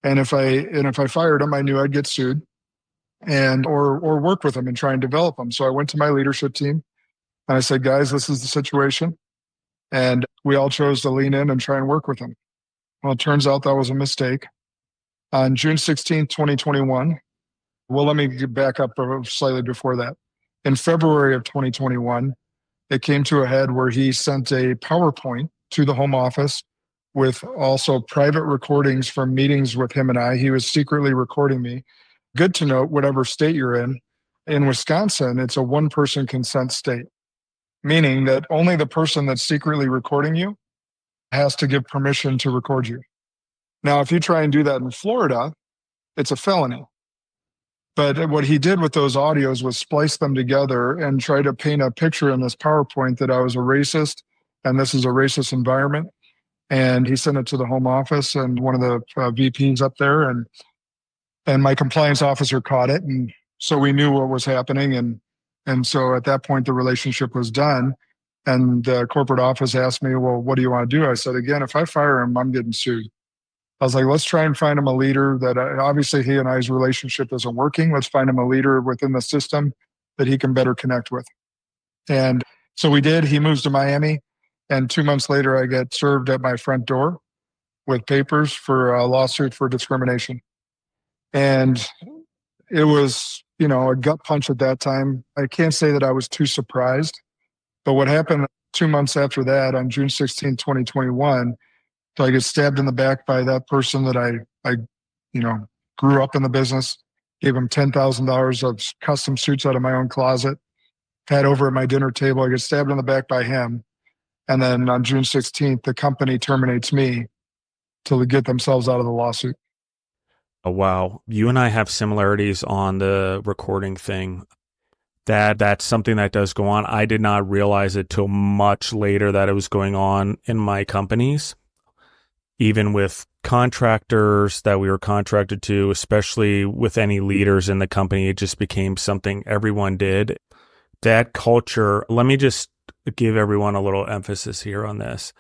Speaker 2: And if I fired him, I knew I'd get sued or work with him and try and develop him. So I went to my leadership team and I said, guys, this is the situation. And we all chose to lean in and try and work with him. Well, it turns out that was a mistake. On June 16th, 2021, well, let me back up slightly before that. In February of 2021, it came to a head where he sent a PowerPoint to the home office with also private recordings from meetings with him and I. He was secretly recording me. Good to note, whatever state you're in Wisconsin, it's a one-person consent state, meaning that only the person that's secretly recording you has to give permission to record you. Now, if you try and do that in Florida, it's a felony. But what he did with those audios was splice them together and try to paint a picture in this PowerPoint that I was a racist and this is a racist environment. And he sent it to the home office and one of the VPs up there, and my compliance officer caught it. And so we knew what was happening. And so at that point, the relationship was done. And the corporate office asked me, well, what do you want to do? I said, again, if I fire him, I'm getting sued. I was like, let's try and find him a leader that obviously he and I's relationship isn't working. Let's find him a leader within the system that he can better connect with. And so we did. He moves to Miami. And 2 months later, I get served at my front door with papers for a lawsuit for discrimination. And it was, a gut punch at that time. I can't say that I was too surprised. But what happened 2 months after that, on June 16, 2021, so I get stabbed in the back by that person that I grew up in the business, gave him $10,000 of custom suits out of my own closet, had over at my dinner table. I get stabbed in the back by him. And then on June 16th, the company terminates me to get themselves out of the lawsuit.
Speaker 1: Oh, wow. You and I have similarities on the recording thing. That's something that does go on. I did not realize it till much later that it was going on in my companies. Even with contractors that we were contracted to, especially with any leaders in the company, it just became something everyone did. That culture, let me just give everyone a little emphasis here on this.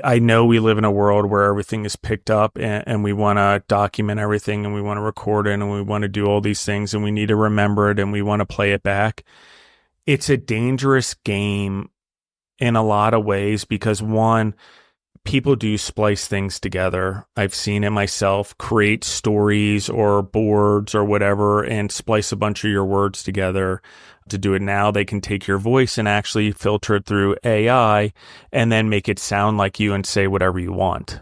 Speaker 1: I know we live in a world where everything is picked up and we want to document everything and we want to record it and we want to do all these things and we need to remember it and we want to play it back. It's a dangerous game in a lot of ways because, one, people do splice things together. I've seen it myself, create stories or boards or whatever and splice a bunch of your words together. To do it now, they can take your voice and actually filter it through AI and then make it sound like you and say whatever you want.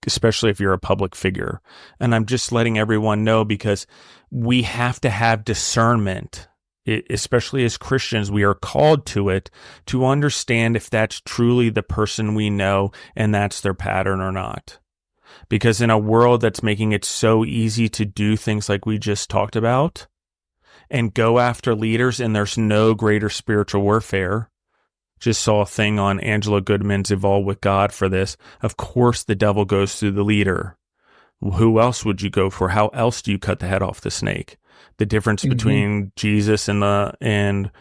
Speaker 1: Especially if you're a public figure. And I'm just letting everyone know because we have to have discernment. Especially as Christians, we are called to it to understand if that's truly the person we know and that's their pattern or not. Because in a world that's making it so easy to do things like we just talked about and go after leaders, and there's no greater spiritual warfare. Just saw a thing on Angela Goodman's Evolve with God for this. Of course, the devil goes through the leader. Who else would you go for? How else do you cut the head off the snake? The difference between Jesus and the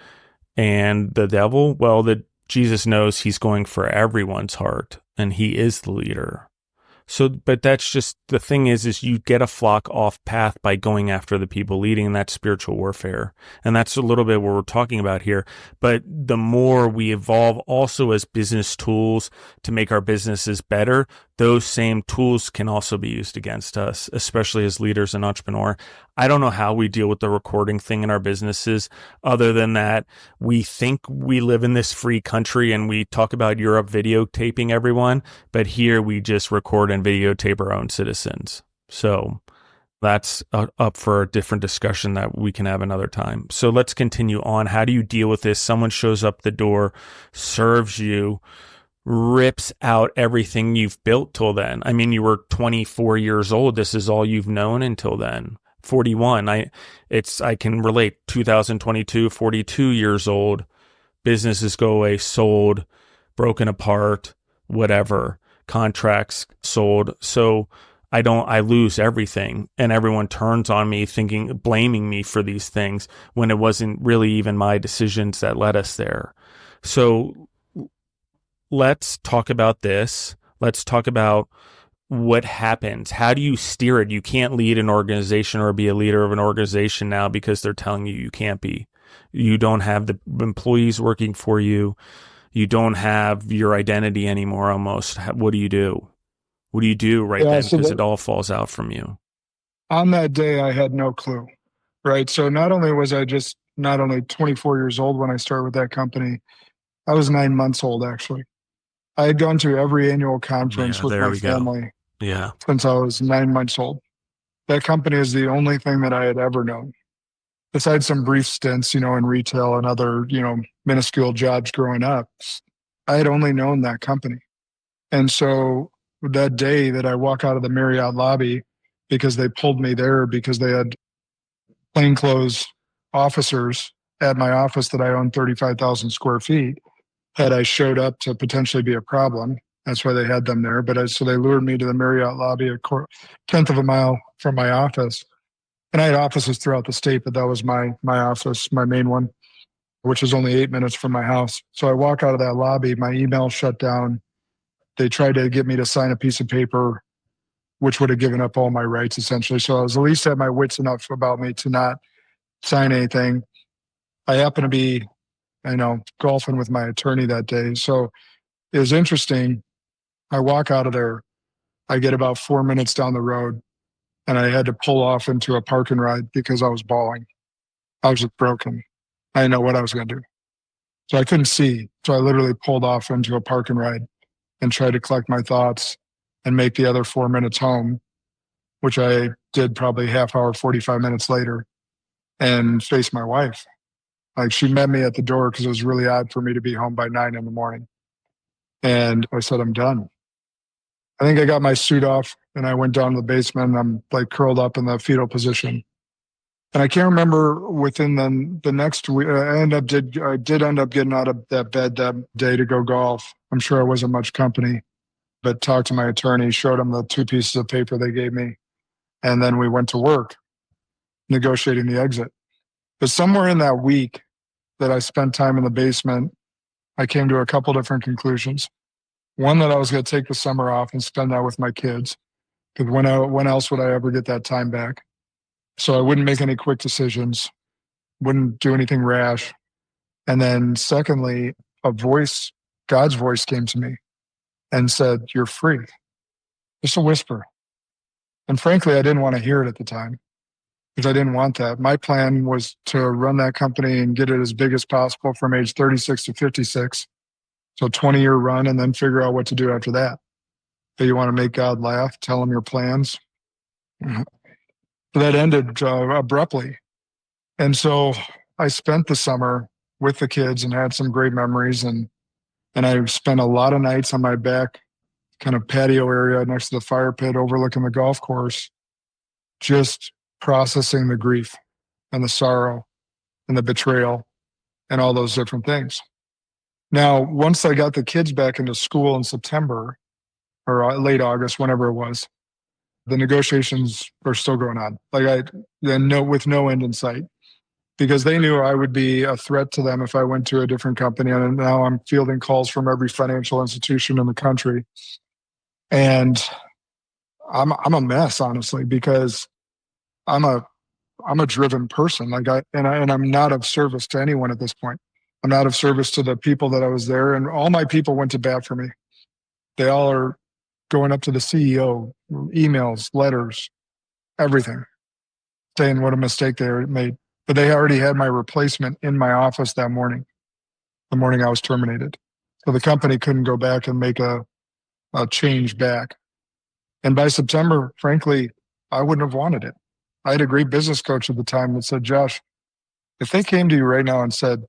Speaker 1: devil? Well, Jesus knows he's going for everyone's heart, and he is the leader. So, but that's just, the thing is you get a flock off path by going after the people leading, and that's spiritual warfare. And that's a little bit what we're talking about here. But the more we evolve also as business tools to make our businesses better, those same tools can also be used against us, especially as leaders and entrepreneurs. I don't know how we deal with the recording thing in our businesses, other than that we think we live in this free country and we talk about Europe videotaping everyone, but here we just record and videotape our own citizens. So that's up for a different discussion that we can have another time. So let's continue on. How do you deal with this? Someone shows up the door, serves you, rips out everything you've built till then. I mean, you were 24 years old. This is all you've known until then. 41. I can relate. 2022, 42 years old. Businesses go away, sold, broken apart, whatever. Contracts sold. So I lose everything, and everyone turns on me blaming me for these things when it wasn't really even my decisions that led us there. So let's talk about this. Let's talk about what happens. How do you steer it? You can't lead an organization or be a leader of an organization now because they're telling you can't be. You don't have the employees working for you. You don't have your identity anymore almost. What do you do? What do you do then? Because it all falls out from you.
Speaker 2: On that day, I had no clue, right? So not only was I not only 24 years old when I started with that company, I was 9 months old, actually. I had gone to every annual conference with my family since I was 9 months old. That company is the only thing that I had ever known. Besides some brief stints, in retail and other, minuscule jobs growing up, I had only known that company. And so that day that I walk out of the Marriott lobby, because they pulled me there because they had plainclothes officers at my office that I owned 35,000 square feet, had I showed up to potentially be a problem. That's why they had them there. So they lured me to the Marriott lobby, a tenth of a mile from my office. And I had offices throughout the state, but that was my office, my main one, which is only 8 minutes from my house. So I walk out of that lobby, my email shut down. They tried to get me to sign a piece of paper, which would have given up all my rights, essentially. So I was at least at my wits enough about me to not sign anything. I happened to be, golfing with my attorney that day. So it was interesting. I walk out of there. I get about 4 minutes down the road, and I had to pull off into a park and ride because I was bawling. I was just broken. I didn't know what I was going to do. So I couldn't see. So I literally pulled off into a park and ride and tried to collect my thoughts and make the other 4 minutes home, which I did probably half hour, 45 minutes later, and face my wife. Like, she met me at the door because it was really odd for me to be home by 9 a.m. And I said, I'm done. I think I got my suit off and I went down to the basement. And I'm like curled up in the fetal position. And I can't remember within the next week, I did end up getting out of that bed that day to go golf. I'm sure I wasn't much company, but talked to my attorney, showed him the 2 pieces of paper they gave me. And then we went to work negotiating the exit. But somewhere in that week that I spent time in the basement, I came to a couple different conclusions. One, that I was going to take the summer off and spend that with my kids, because when else would I ever get that time back? So I wouldn't make any quick decisions, wouldn't do anything rash. And then secondly, God's voice came to me and said, "You're free." Just a whisper. And frankly, I didn't want to hear it at the time, because I didn't want that. My plan was to run that company and get it as big as possible from age 36 to 56. So 20-year run, and then figure out what to do after that. But you want to make God laugh, tell him your plans. So that ended abruptly. And so I spent the summer with the kids and had some great memories. And I spent a lot of nights on my back kind of patio area next to the fire pit overlooking the golf course, just processing the grief and the sorrow and the betrayal and all those different things. Now, once I got the kids back into school in September or late August, whenever it was, the negotiations were still going on. With no end in sight, because they knew I would be a threat to them if I went to a different company. And now I'm fielding calls from every financial institution in the country. And I'm a mess, honestly, because I'm a driven person. And I'm not of service to anyone at this point. I'm not of service to the people that I was there, and all my people went to bat for me. They all are going up to the CEO, emails, letters, everything, saying what a mistake they made. But they already had my replacement in my office that morning, the morning I was terminated. So the company couldn't go back and make a change back. And by September, frankly, I wouldn't have wanted it. I had a great business coach at the time that said, "Josh, if they came to you right now and said,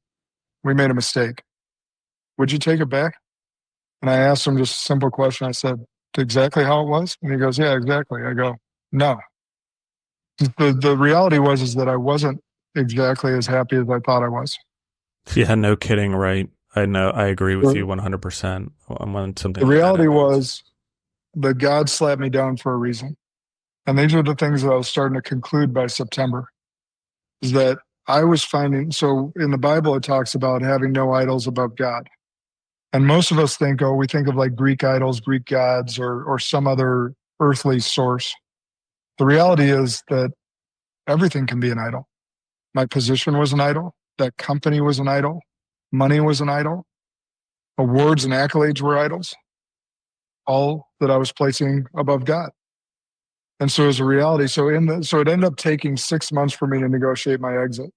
Speaker 2: 'We made a mistake,' would you take it back?" And I asked him just a simple question. I said, "Exactly how it was?" And he goes, "Yeah, exactly." I go, "No." The reality was that I wasn't exactly as happy as I thought I was.
Speaker 1: Yeah, no kidding, right? I know. I agree with you 100%.
Speaker 2: The reality was that God slapped me down for a reason. And these are the things that I was starting to conclude by September, is that I was finding, so in the Bible, it talks about having no idols above God. And most of us think of like Greek idols, Greek gods, or some other earthly source. The reality is that everything can be an idol. My position was an idol. That company was an idol. Money was an idol. Awards and accolades were idols. All that I was placing above God. And so it was a reality. So it ended up taking 6 months for me to negotiate my exit.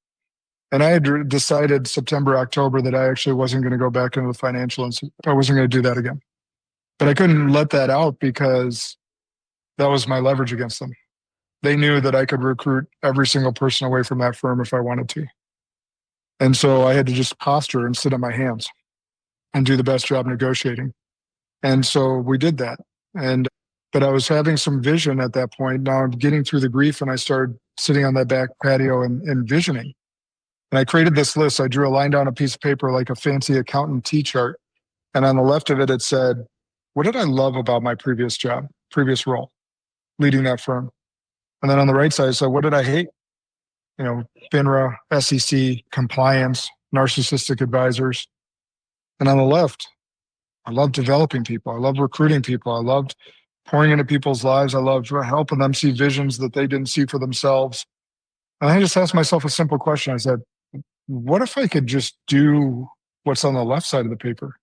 Speaker 2: And I had decided September, October that I actually wasn't going to go back into the financial institute. I wasn't going to do that again. But I couldn't let that out, because that was my leverage against them. They knew that I could recruit every single person away from that firm if I wanted to. And so I had to just posture and sit on my hands and do the best job negotiating. And so we did that. But I was having some vision at that point. Now I'm getting through the grief, and I started sitting on that back patio and visioning. And I created this list. I drew a line down a piece of paper like a fancy accountant T-chart. And on the left of it, it said, what did I love about my previous job, previous role, leading that firm? And then on the right side, I said, what did I hate? FINRA, SEC, compliance, narcissistic advisors. And on the left, I loved developing people. I loved recruiting people. I loved pouring into people's lives. I loved helping them see visions that they didn't see for themselves. And I just asked myself a simple question. I said, what if I could just do what's on the left side of the paper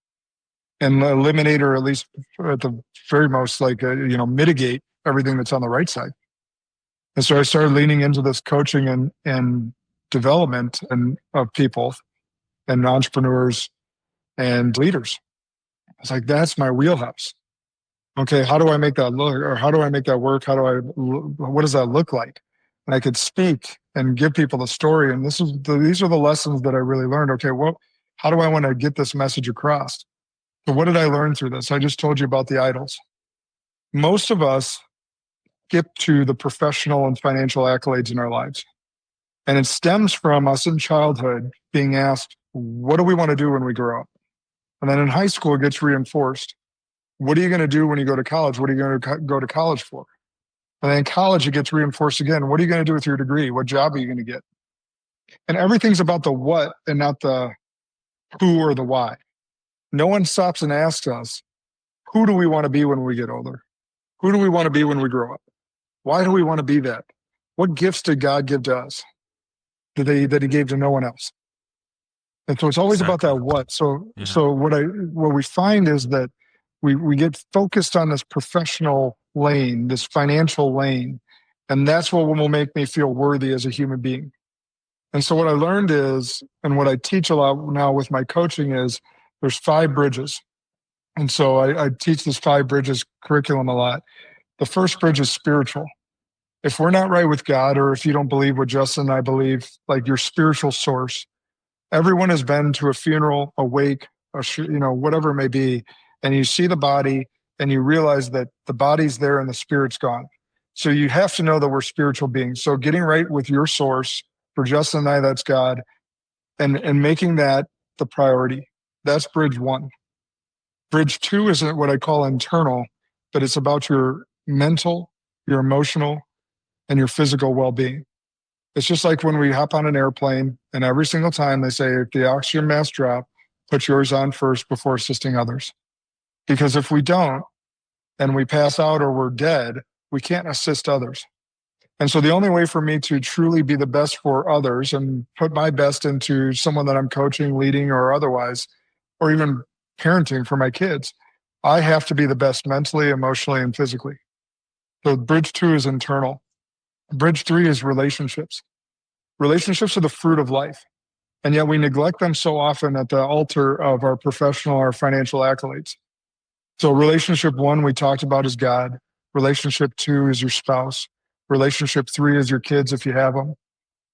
Speaker 2: and eliminate, or at least at the very most, mitigate everything that's on the right side? And so I started leaning into this coaching and development of people and entrepreneurs and leaders. It's like, that's my wheelhouse. Okay, how do I make that look, or how do I make that work? What does that look like? And I could speak and give people the story. And these are the lessons that I really learned. Okay, how do I want to get this message across? So what did I learn through this? I just told you about the idols. Most of us skip to the professional and financial accolades in our lives. And it stems from us in childhood being asked, what do we want to do when we grow up? And then in high school, it gets reinforced. What are you going to do when you go to college? What are you going to go to college for? And then in college, it gets reinforced again. What are you going to do with your degree? What job are you going to get? And everything's about the what and not the who or the why. No one stops and asks us, who do we want to be when we get older? Who do we want to be when we grow up? Why do we want to be that? What gifts did God give to us that he gave to no one else? And so it's always about that what. So what we find is that we get focused on this professional lane, this financial lane, and that's what will make me feel worthy as a human being. And so what I learned is, and what I teach a lot now with my coaching is, there's 5 bridges. And so I teach this 5 bridges curriculum a lot. The first bridge is spiritual. If we're not right with God, or if you don't believe what Justin and I believe, like your spiritual source, everyone has been to a funeral, a wake, whatever it may be, and you see the body and you realize that the body's there and the spirit's gone. So you have to know that we're spiritual beings. So getting right with your source, for Justin and I, that's God, and making that the priority. That's bridge 1. Bridge 2 is what I call internal, but it's about your mental, your emotional, and your physical well-being. It's just like when we hop on an airplane, and every single time they say, if the oxygen mask drop, put yours on first before assisting others. Because if we don't, and we pass out or we're dead, we can't assist others. And so the only way for me to truly be the best for others and put my best into someone that I'm coaching, leading, or otherwise, or even parenting for my kids, I have to be the best mentally, emotionally, and physically. So bridge 2 is internal. Bridge 3 is relationships. Relationships are the fruit of life. And yet we neglect them so often at the altar of our professional or financial accolades. So relationship 1 we talked about is God. Relationship 2 is your spouse. Relationship 3 is your kids if you have them.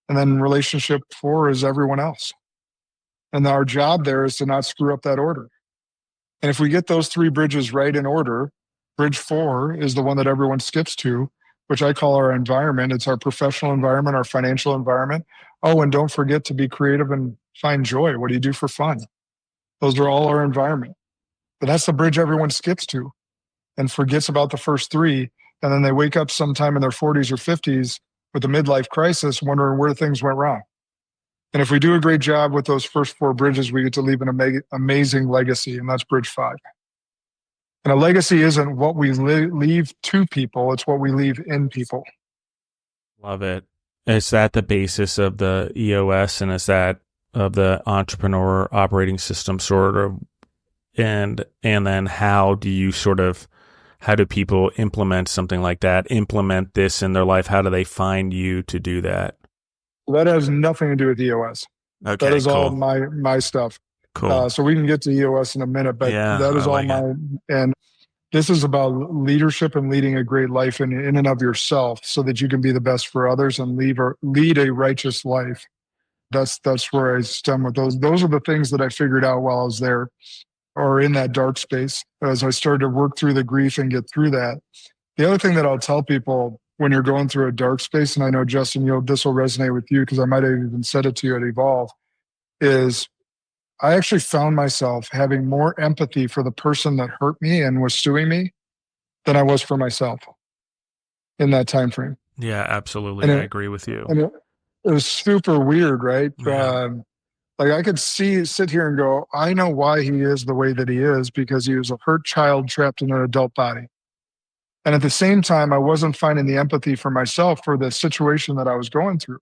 Speaker 2: And then relationship 4 is everyone else. And our job there is to not screw up that order. And if we get those 3 bridges right in order, bridge 4 is the one that everyone skips to, which I call our environment. It's our professional environment, our financial environment. Oh, and don't forget to be creative and find joy. What do you do for fun? Those are all our environment. But that's the bridge everyone skips to and forgets about the first 3. And then they wake up sometime in their 40s or 50s with a midlife crisis, wondering where things went wrong. And if we do a great job with those first 4 bridges, we get to leave an amazing legacy, and that's bridge 5. And a legacy isn't what we leave to people, it's what we leave in people.
Speaker 1: Love it. Is that the basis of the EOS, and is that of the entrepreneur operating system sort of? And then how do people implement something like that, implement this in their life? How do they find you to do that?
Speaker 2: That has nothing to do with EOS.
Speaker 1: Okay,
Speaker 2: that is
Speaker 1: cool.
Speaker 2: all my stuff.
Speaker 1: Cool.
Speaker 2: So we can get to EOS in a minute, but that is all and this is about leadership and leading a great life in and of yourself so that you can be the best for others and lead a righteous life. That's where I stem with those. Those are the things that I figured out while I was there, or in that dark space, as I started to work through the grief and get through that. The other thing that I'll tell people when you're going through a dark space, and I know, Justin, this will resonate with you because I might have even said it to you at Evolve, is I actually found myself having more empathy for the person that hurt me and was suing me than I was for myself in that time frame.
Speaker 1: Yeah, absolutely. I agree with you.
Speaker 2: And it was super weird, right?
Speaker 1: Yeah.
Speaker 2: Like I could sit here and go, I know why he is the way that he is, because he was a hurt child trapped in an adult body. And at the same time, I wasn't finding the empathy for myself for the situation that I was going through.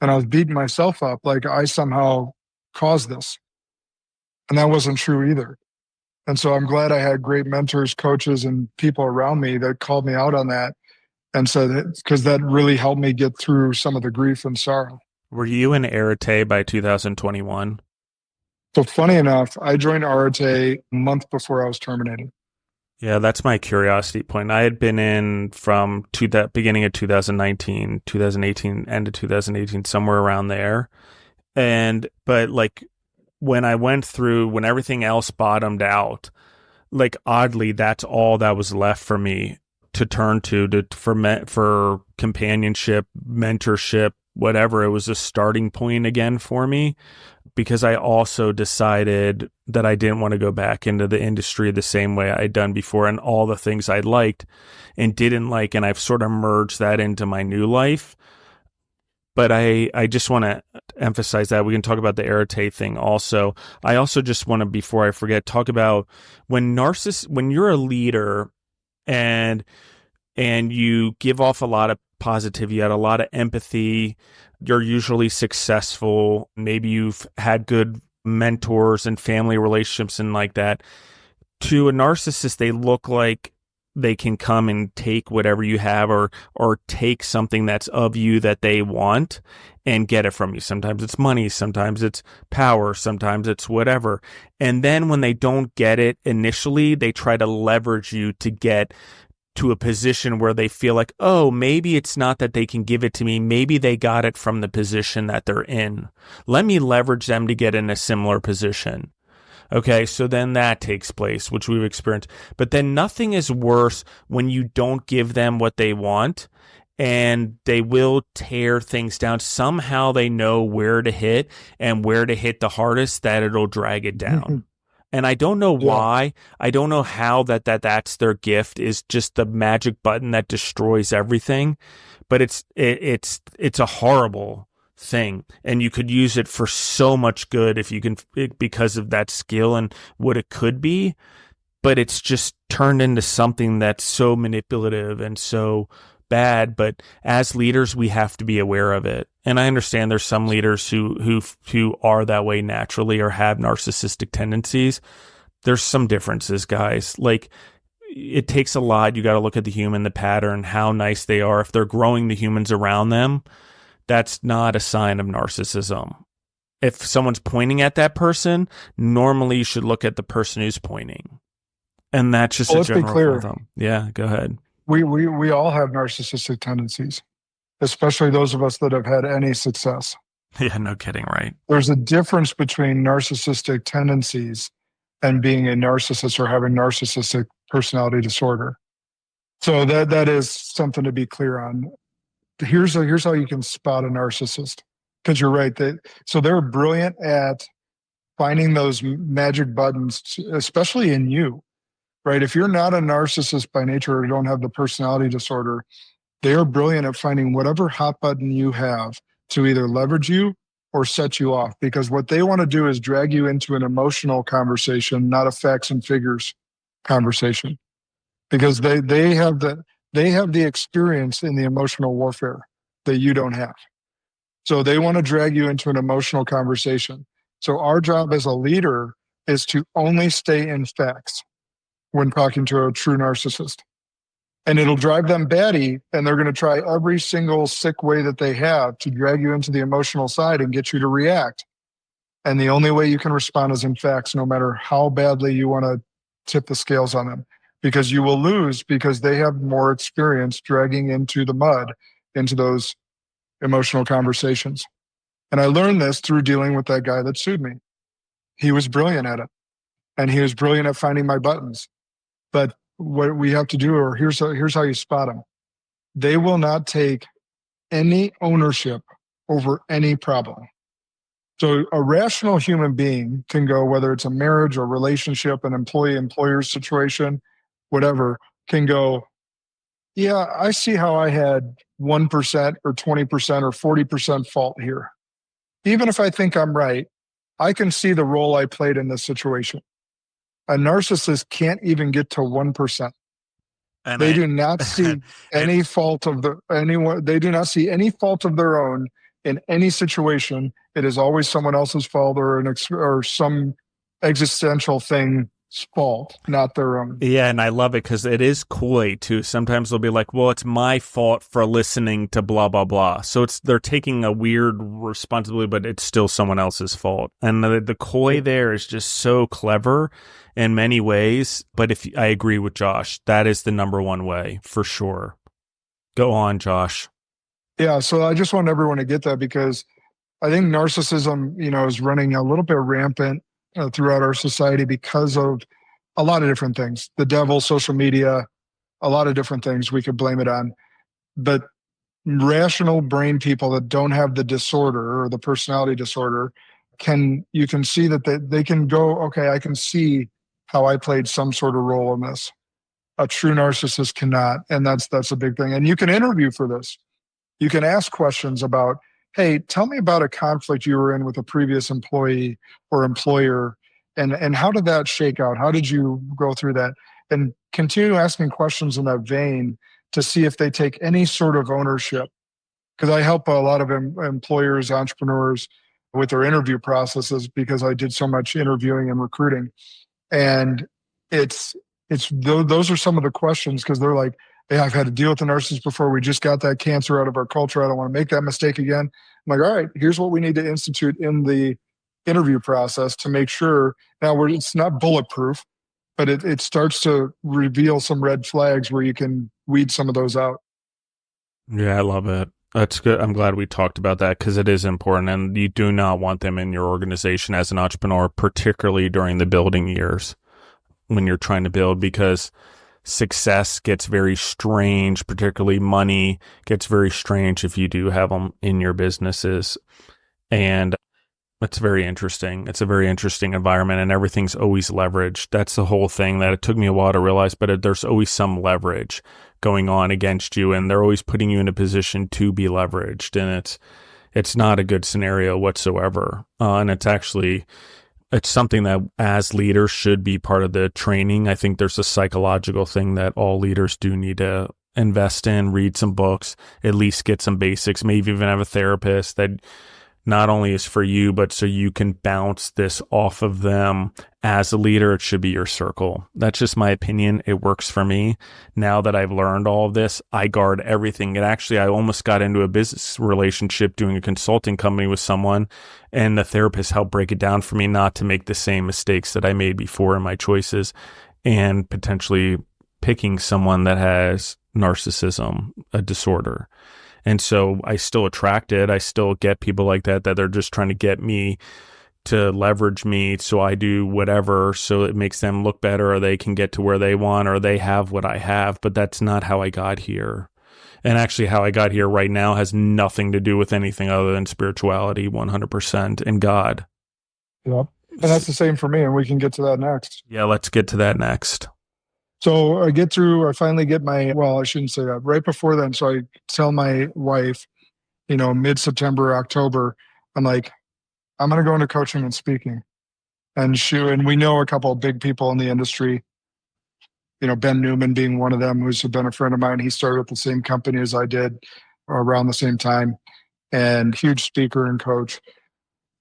Speaker 2: And I was beating myself up like I somehow caused this. And that wasn't true either. And so I'm glad I had great mentors, coaches, and people around me that called me out on that and said, because that really helped me get through some of the grief and sorrow.
Speaker 1: Were you in Arete by 2021?
Speaker 2: So funny enough, I joined Arete a month before I was terminated.
Speaker 1: Yeah, that's my curiosity point. I had been in from that beginning of 2019, 2018, end of 2018, somewhere around there. But like when I went through, when everything else bottomed out, like oddly, that's all that was left for me to turn for companionship, mentorship, whatever. It was a starting point again for me, because I also decided that I didn't want to go back into the industry the same way I'd done before, and all the things I liked and didn't like. And I've sort of merged that into my new life. But I just want to emphasize that. We can talk about the irritate thing also. I also just want to, before I forget, talk about when you're a leader and you give off a lot of positivity, you had a lot of empathy, you're usually successful, maybe you've had good mentors and family relationships and like that. To a narcissist, they look like they can come and take whatever you have or take something that's of you that they want and get it from you. Sometimes it's money, sometimes it's power, sometimes it's whatever. And then when they don't get it initially, they try to leverage you to get to a position where they feel like, oh, maybe it's not that they can give it to me. Maybe they got it from the position that they're in. Let me leverage them to get in a similar position. Okay, so then that takes place, which we've experienced. But then nothing is worse when you don't give them what they want, and they will tear things down. Somehow they know where to hit and where to hit the hardest, that it'll drag it down. Mm-hmm. And I don't know why. I don't know how that's their gift, is just the magic button that destroys everything. But it's a horrible thing, and you could use it for so much good if you can, because of that skill and what it could be. But it's just turned into something that's so manipulative and so bad. But as leaders, we have to be aware of it. And I understand there's some leaders who are that way naturally or have narcissistic tendencies. There's some differences, guys. Like, it takes a lot. You got to look at the human, the pattern, how nice they are. If they're growing the humans around them, that's not a sign of narcissism. If someone's pointing at that person, normally you should look at the person who's pointing. And that's just a general rule of thumb. Yeah, go ahead.
Speaker 2: We all have narcissistic tendencies, especially those of us that have had any success.
Speaker 1: Yeah, no kidding, right?
Speaker 2: There's a difference between narcissistic tendencies and being a narcissist or having narcissistic personality disorder. So that is something to be clear on. Here's how you can spot a narcissist, because you're right. So they're brilliant at finding those magic buttons, especially in you, right? If you're not a narcissist by nature or don't have the personality disorder, they are brilliant at finding whatever hot button you have to either leverage you or set you off, because what they want to do is drag you into an emotional conversation, not a facts and figures conversation, because they have the experience in the emotional warfare that you don't have. So they want to drag you into an emotional conversation. So our job as a leader is to only stay in facts when talking to a true narcissist. And it'll drive them batty, and they're going to try every single sick way that they have to drag you into the emotional side and get you to react. And the only way you can respond is in facts, no matter how badly you want to tip the scales on them, because you will lose, because they have more experience dragging into the mud, into those emotional conversations. And I learned this through dealing with that guy that sued me. He was brilliant at it, and he was brilliant at finding my buttons. But what we have to do, or here's how you spot them. They will not take any ownership over any problem. So a rational human being can go, whether it's a marriage or relationship, an employee-employer situation, whatever, can go, yeah, I see how I had 1% or 20% or 40% fault here. Even if I think I'm right, I can see the role I played in this situation. A narcissist can't even get to 1%. And they do not see any fault of anyone. They do not see any fault of their own in any situation. It is always someone else's fault or some existential thing's fault, not their own.
Speaker 1: Yeah, and I love it because it is coy too. Sometimes they'll be like, well, it's my fault for listening to blah, blah, blah. So they're taking a weird responsibility, but it's still someone else's fault. And the coy there is just so clever in many ways. But I agree with Josh, that is the number one way for sure. Go on, Josh.
Speaker 2: Yeah, so I just want everyone to get that, because I think narcissism, is running a little bit rampant throughout our society because of a lot of different things. The devil, social media, a lot of different things we could blame it on. But rational brain people that don't have the disorder or the personality disorder you can see that they can go, okay, I can see how I played some sort of role in this. A true narcissist cannot, and that's a big thing. And you can interview for this. You can ask questions about, hey, tell me about a conflict you were in with a previous employee or employer, and how did that shake out? How did you go through that? And continue asking questions in that vein to see if they take any sort of ownership. Because I help a lot of employers, entrepreneurs with their interview processes because I did so much interviewing and recruiting. And those are some of the questions because they're like, hey, I've had to deal with the narcissist before. We just got that cancer out of our culture. I don't want to make that mistake again. I'm like, all right, here's what we need to institute in the interview process to make sure. Now, it's not bulletproof, but it starts to reveal some red flags where you can weed some of those out.
Speaker 1: Yeah, I love it. That's good. I'm glad we talked about that because it is important, and you do not want them in your organization as an entrepreneur, particularly during the building years when you're trying to build, because success gets very strange, particularly money gets very strange if you do have them in your businesses. And it's very interesting. It's a very interesting environment, and everything's always leveraged. That's the whole thing that it took me a while to realize, but there's always some leverage going on against you, and they're always putting you in a position to be leveraged. And it's not a good scenario whatsoever. And it's something that as leaders should be part of the training. I think there's a psychological thing that all leaders do need to invest in, read some books, at least get some basics, maybe even have a therapist that not only is for you, but so you can bounce this off of them. As a leader, it should be your circle. That's just my opinion. It works for me. Now that I've learned all of this, I guard everything. And actually, I almost got into a business relationship doing a consulting company with someone, and the therapist helped break it down for me not to make the same mistakes that I made before in my choices, and potentially picking someone that has narcissism, a disorder. And so I still attract it. I still get people like that they're just trying to get me to leverage me. So I do whatever so it makes them look better, or they can get to where they want, or they have what I have. But that's not how I got here. And actually how I got here right now has nothing to do with anything other than spirituality, 100%, and God.
Speaker 2: Yep. And that's the same for me. And we can get to that next.
Speaker 1: Yeah, let's get to that next.
Speaker 2: So I finally get I shouldn't say that. Right before then, so I tell my wife, mid-September, October, I'm like, I'm going to go into coaching and speaking. And we know a couple of big people in the industry, Ben Newman being one of them, who's been a friend of mine. He started at the same company as I did around the same time, and huge speaker and coach.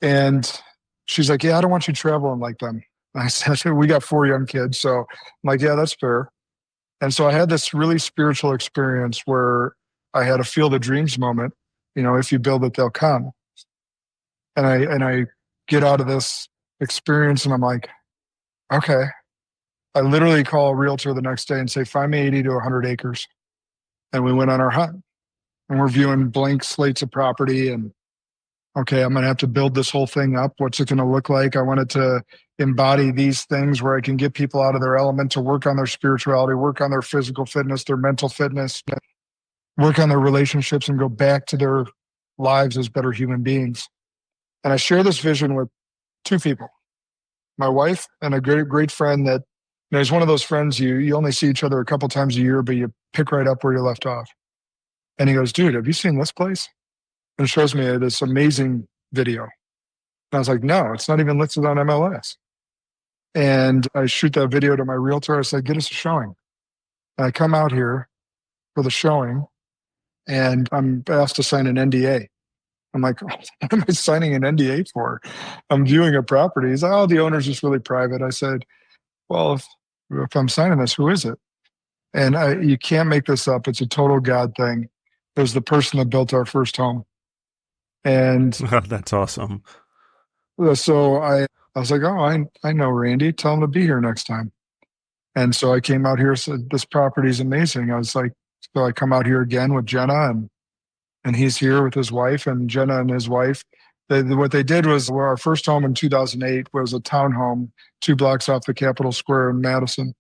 Speaker 2: And she's like, yeah, I don't want you traveling like them. I said, we got 4 young kids. So I'm like, yeah, that's fair. And so I had this really spiritual experience where I had a field of dreams moment. If you build it, they'll come. And I get out of this experience and I'm like, okay. I literally call a realtor the next day and say, find me 80 to 100 acres. And we went on our hunt, and we're viewing blank slates of property, and okay, I'm going to have to build this whole thing up. What's it going to look like? I wanted to embody these things where I can get people out of their element to work on their spirituality, work on their physical fitness, their mental fitness, work on their relationships, and go back to their lives as better human beings. And I share this vision with 2 people, my wife and a great, great friend that, he's one of those friends you only see each other a couple times a year, but you pick right up where you left off. And he goes, dude, have you seen this place? And shows me this amazing video. And I was like, no, it's not even listed on MLS. And I shoot that video to my realtor. I said, get us a showing. And I come out here for the showing, and I'm asked to sign an NDA. I'm like, what am I signing an NDA for? I'm viewing a property. He's like, oh, the owner's just really private. I said, well, if I'm signing this, who is it? And you can't make this up. It's a total God thing. It was the person that built our first home. And
Speaker 1: that's awesome.
Speaker 2: So I was like, oh, I know Randy. Tell him to be here next time. And so I came out here, said, this property is amazing. I was like, so I come out here again with Jenna, and he's here with his wife, and Jenna and his wife. What they did was, our first home in 2008 was a townhome 2 blocks off the Capitol Square in Madison.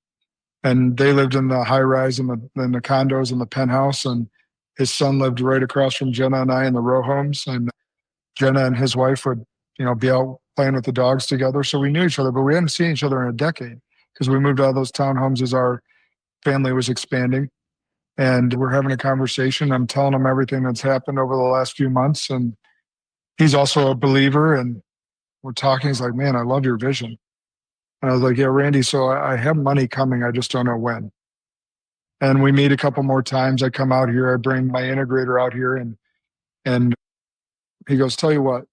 Speaker 2: And they lived in the high rise and the condos and the penthouse. And his son lived right across from Jenna and I in the row homes. And Jenna and his wife would, be out playing with the dogs together. So we knew each other, but we hadn't seen each other in a decade because we moved out of those townhomes as our family was expanding. And we're having a conversation. I'm telling him everything that's happened over the last few months. And he's also a believer, and we're talking. He's like, man, I love your vision. And I was like, yeah, Randy, so I have money coming. I just don't know when. And we meet a couple more times. I come out here, I bring my integrator out here, and he goes, tell you what,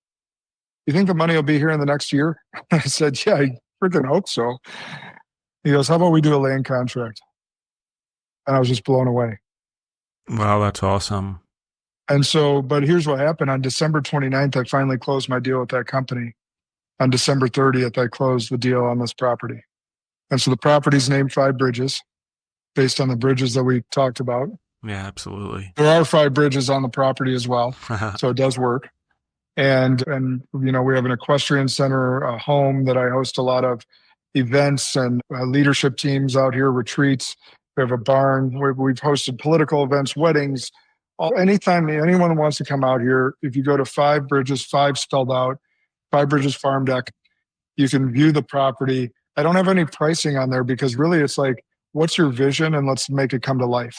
Speaker 2: you think the money will be here in the next year? I said, yeah, I freaking hope so. He goes, how about we do a land contract? And I was just blown away.
Speaker 1: Wow, that's awesome.
Speaker 2: And so, but here's what happened. On December 29th, I finally closed my deal with that company. On December 30th, I closed the deal on this property. And so the property's named Five Bridges, based on the bridges that we talked about.
Speaker 1: Yeah, absolutely.
Speaker 2: There are 5 bridges on the property as well, so it does work. And we have an equestrian center, a home that I host a lot of events and leadership teams out here, retreats. We have a barn. We've hosted political events, weddings. Anytime anyone wants to come out here, if you go to 5 Bridges, 5 spelled out, 5bridgesfarm.com, you can view the property. I don't have any pricing on there because really it's like, what's your vision, and let's make it come to life.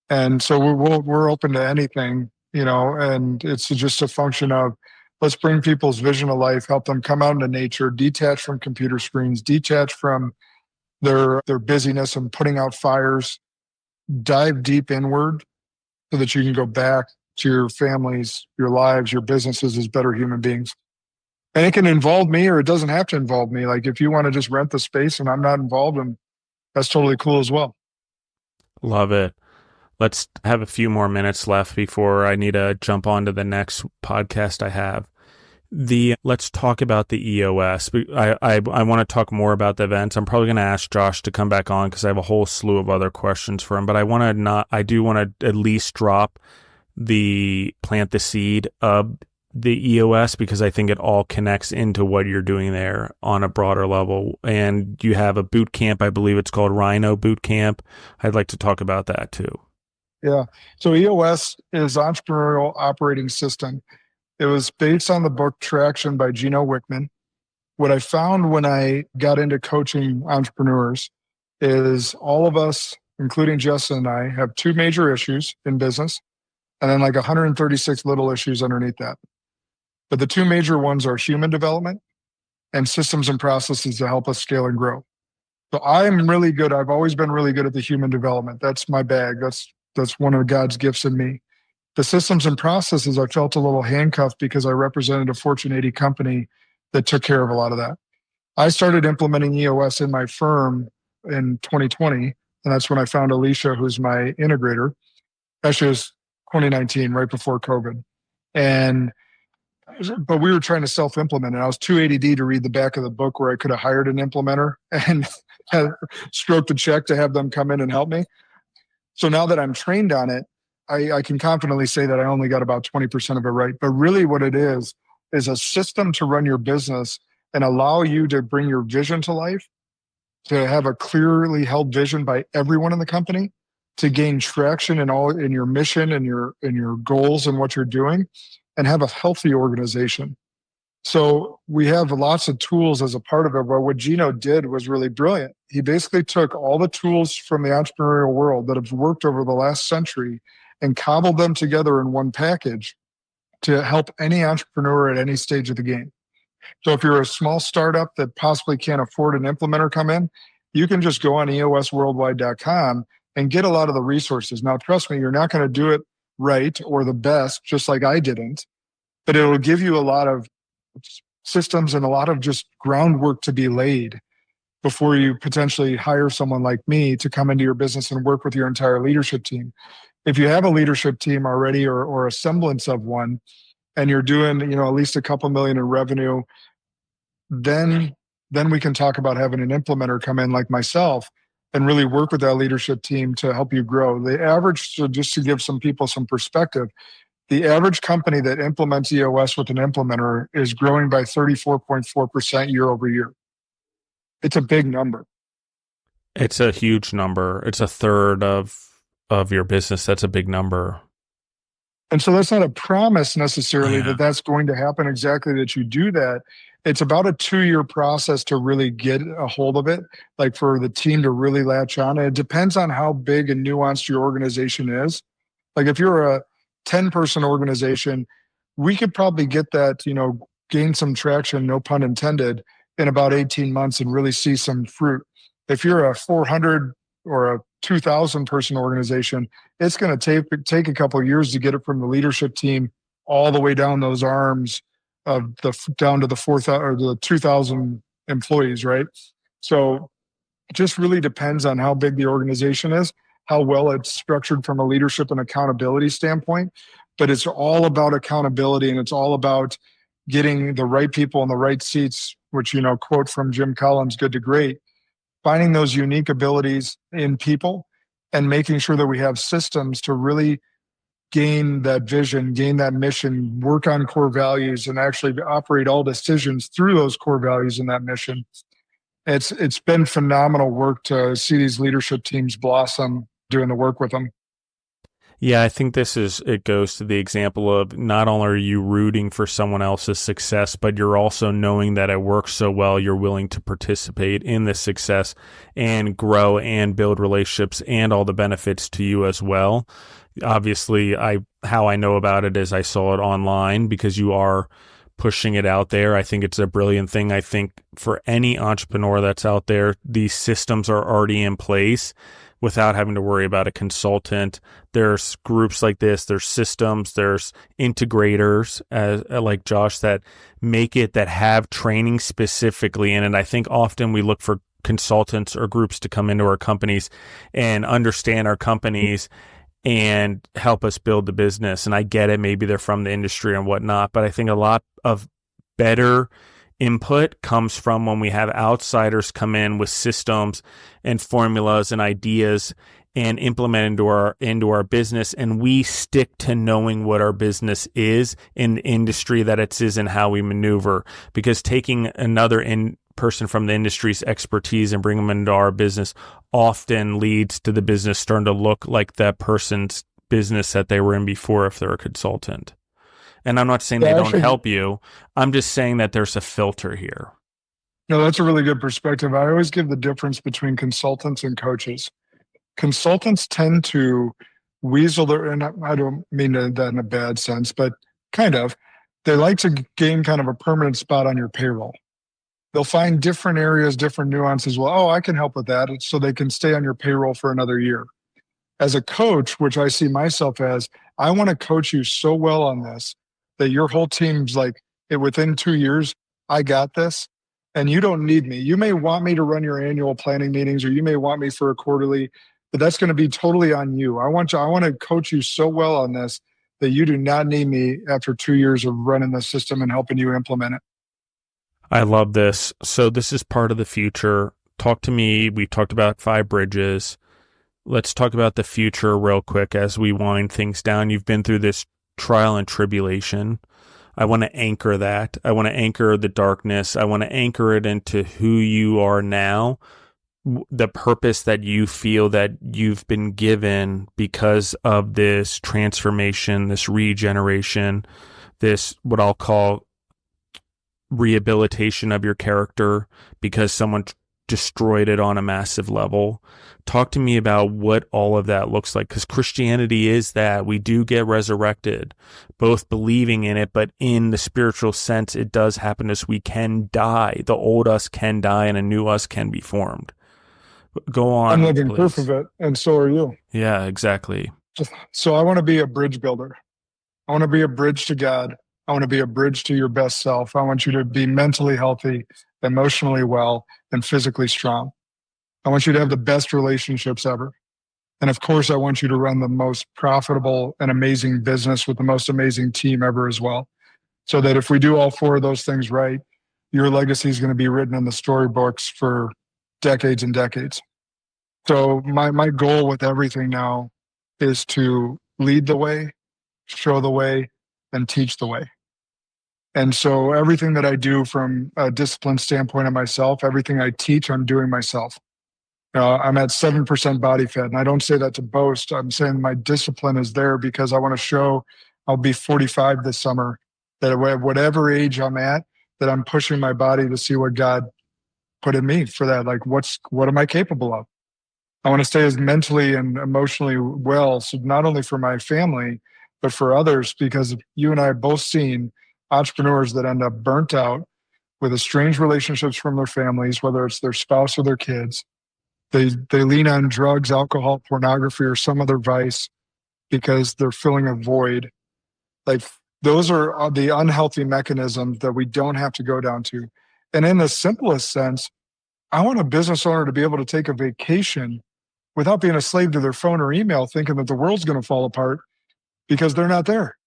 Speaker 2: And so we're open to anything, and it's just a function of, let's bring people's vision to life, help them come out into nature, detach from computer screens, detach from their busyness and putting out fires, dive deep inward so that you can go back to your families, your lives, your businesses as better human beings. And it can involve me, or it doesn't have to involve me. Like if you want to just rent the space and I'm not involved, and that's totally cool as well.
Speaker 1: Love it. Let's have a few more minutes left before I need to jump on to the next podcast I have. Let's talk about the EOS. I want to talk more about the events. I'm probably going to ask Josh to come back on because I have a whole slew of other questions for him, but I do want to at least plant the seed of the EOS, because I think it all connects into what you're doing there on a broader level. And you have a boot camp, I believe it's called Rhino Boot Camp. I'd like to talk about that too.
Speaker 2: Yeah. So EOS is Entrepreneurial Operating System. It was based on the book Traction by Gino Wickman. What I found when I got into coaching entrepreneurs is all of us, including Justin and I, have 2 major issues in business, and then like 136 little issues underneath that. But the 2 major ones are human development and systems and processes to help us scale and grow. So I'm really good. I've always been really good at the human development. That's my bag. That's one of God's gifts in me. The systems and processes, I felt a little handcuffed because I represented a Fortune 80 company that took care of a lot of that. I started implementing EOS in my firm in 2020, and that's when I found Alicia, who's my integrator. Actually, it was 2019, right before COVID. But we were trying to self-implement, and I was too ADD to read the back of the book where I could have hired an implementer and stroked a check to have them come in and help me. So now that I'm trained on it, I can confidently say that I only got about 20% of it right. But really what it is a system to run your business and allow you to bring your vision to life, to have a clearly held vision by everyone in the company, to gain traction in your mission and your goals and what you're doing, and have a healthy organization. So we have lots of tools as a part of it, but what Gino did was really brilliant. He basically took all the tools from the entrepreneurial world that have worked over the last century and cobbled them together in one package to help any entrepreneur at any stage of the game. So if you're a small startup that possibly can't afford an implementer come in, you can just go on eosworldwide.com and get a lot of the resources. Now, trust me, you're not going to do it right or the best, just like I didn't, but it'll give you a lot of systems and a lot of just groundwork to be laid before you potentially hire someone like me to come into your business and work with your entire leadership team. If you have a leadership team already or a semblance of one, and you're doing, at least a couple million in revenue, then we can talk about having an implementer come in like myself and really work with that leadership team to help you grow. The average, so just to give some people some perspective, the average company that implements EOS with an implementer is growing by 34.4% year over year. It's a big number.
Speaker 1: It's a huge number. It's a third of your business. That's a big number.
Speaker 2: And so that's not a promise necessarily that that's going to happen exactly, that you do that. It's about a 2-year process to really get a hold of it, like for the team to really latch on. And it depends on how big and nuanced your organization is. Like if you're a 10-person organization, we could probably get that, gain some traction, no pun intended, in about 18 months and really see some fruit. If you're a 400 or a 2,000 person organization, it's going to take a couple of years to get it from the leadership team all the way down those arms down to the 4,000 or the 2,000 employees, right? So it just really depends on how big the organization is, how well it's structured from a leadership and accountability standpoint. But it's all about accountability, and it's all about getting the right people in the right seats, which, quote from Jim Collins, good to great, finding those unique abilities in people and making sure that we have systems to really gain that vision, gain that mission, work on core values, and actually operate all decisions through those core values and that mission. It's been phenomenal work to see these leadership teams blossom doing the work with them.
Speaker 1: Yeah, I think it goes to the example of not only are you rooting for someone else's success, but you're also knowing that it works so well, you're willing to participate in the success and grow and build relationships and all the benefits to you as well. Obviously, how I know about it is I saw it online because you are pushing it out there. I think it's a brilliant thing. I think for any entrepreneur that's out there, these systems are already in place without having to worry about a consultant. There's groups like this, there's systems, there's integrators like Josh that have training specifically in it. I think often we look for consultants or groups to come into our companies and understand our companies and help us build the business. And I get it, maybe they're from the industry and whatnot, but I think a lot of better input comes from when we have outsiders come in with systems and formulas and ideas and implement into our business, and we stick to knowing what our business is in the industry that it is and how we maneuver. Because taking another person from the industry's expertise and bring them into our business often leads to the business starting to look like that person's business that they were in before if they're a consultant. And I'm not saying they don't help you. I'm just saying that there's a filter here.
Speaker 2: No, that's a really good perspective. I always give the difference between consultants and coaches. Consultants tend to weasel and I don't mean that in a bad sense, but kind of, they like to gain kind of a permanent spot on your payroll. They'll find different areas, different nuances. Well, I can help with that. So they can stay on your payroll for another year. As a coach, which I see myself as, I want to coach you so well on this that your whole team's like, within 2 years, I got this, and you don't need me. You may want me to run your annual planning meetings, or you may want me for a quarterly, but that's going to be totally on you. I want to coach you so well on this that you do not need me after 2 years of running the system and helping you implement it.
Speaker 1: I love this. So this is part of the future. Talk to me. We talked about 5 bridges. Let's talk about the future real quick as we wind things down. You've been through this trial and tribulation. I want to anchor that. I want to anchor the darkness. I want to anchor it into who you are now, the purpose that you feel that you've been given because of this transformation, this regeneration, this what I'll call rehabilitation of your character because someone destroyed it on a massive level. Talk to me about what all of that looks like, because Christianity is that we do get resurrected, both believing in it, but in the spiritual sense, it does happen as we can die. The old us can die and a new us can be formed. Go on.
Speaker 2: I'm living proof of it, and so are you.
Speaker 1: Yeah, exactly.
Speaker 2: So I want to be a bridge builder. I want to be a bridge to God. I want to be a bridge to your best self. I want you to be mentally healthy, emotionally well, and physically strong. I want you to have the best relationships ever. And of course, I want you to run the most profitable and amazing business with the most amazing team ever as well. So that if we do all 4 of those things right, your legacy is going to be written in the storybooks for decades and decades. So my goal with everything now is to lead the way, show the way, and teach the way. And so everything that I do from a discipline standpoint of myself, everything I teach, I'm doing myself. I'm at 7% body fat, and I don't say that to boast. I'm saying my discipline is there because I want to show, I'll be 45 this summer, that at whatever age I'm at, that I'm pushing my body to see what God put in me for that. Like, what am I capable of? I want to stay as mentally and emotionally well. So not only for my family, But for others, because you and I have both seen entrepreneurs that end up burnt out with estranged relationships from their families, whether it's their spouse or their kids, they lean on drugs, alcohol, pornography, or some other vice because they're filling a void. Like, those are the unhealthy mechanisms that we don't have to go down to. And in the simplest sense, I want a business owner to be able to take a vacation without being a slave to their phone or email, thinking that the world's going to fall apart because they're not there.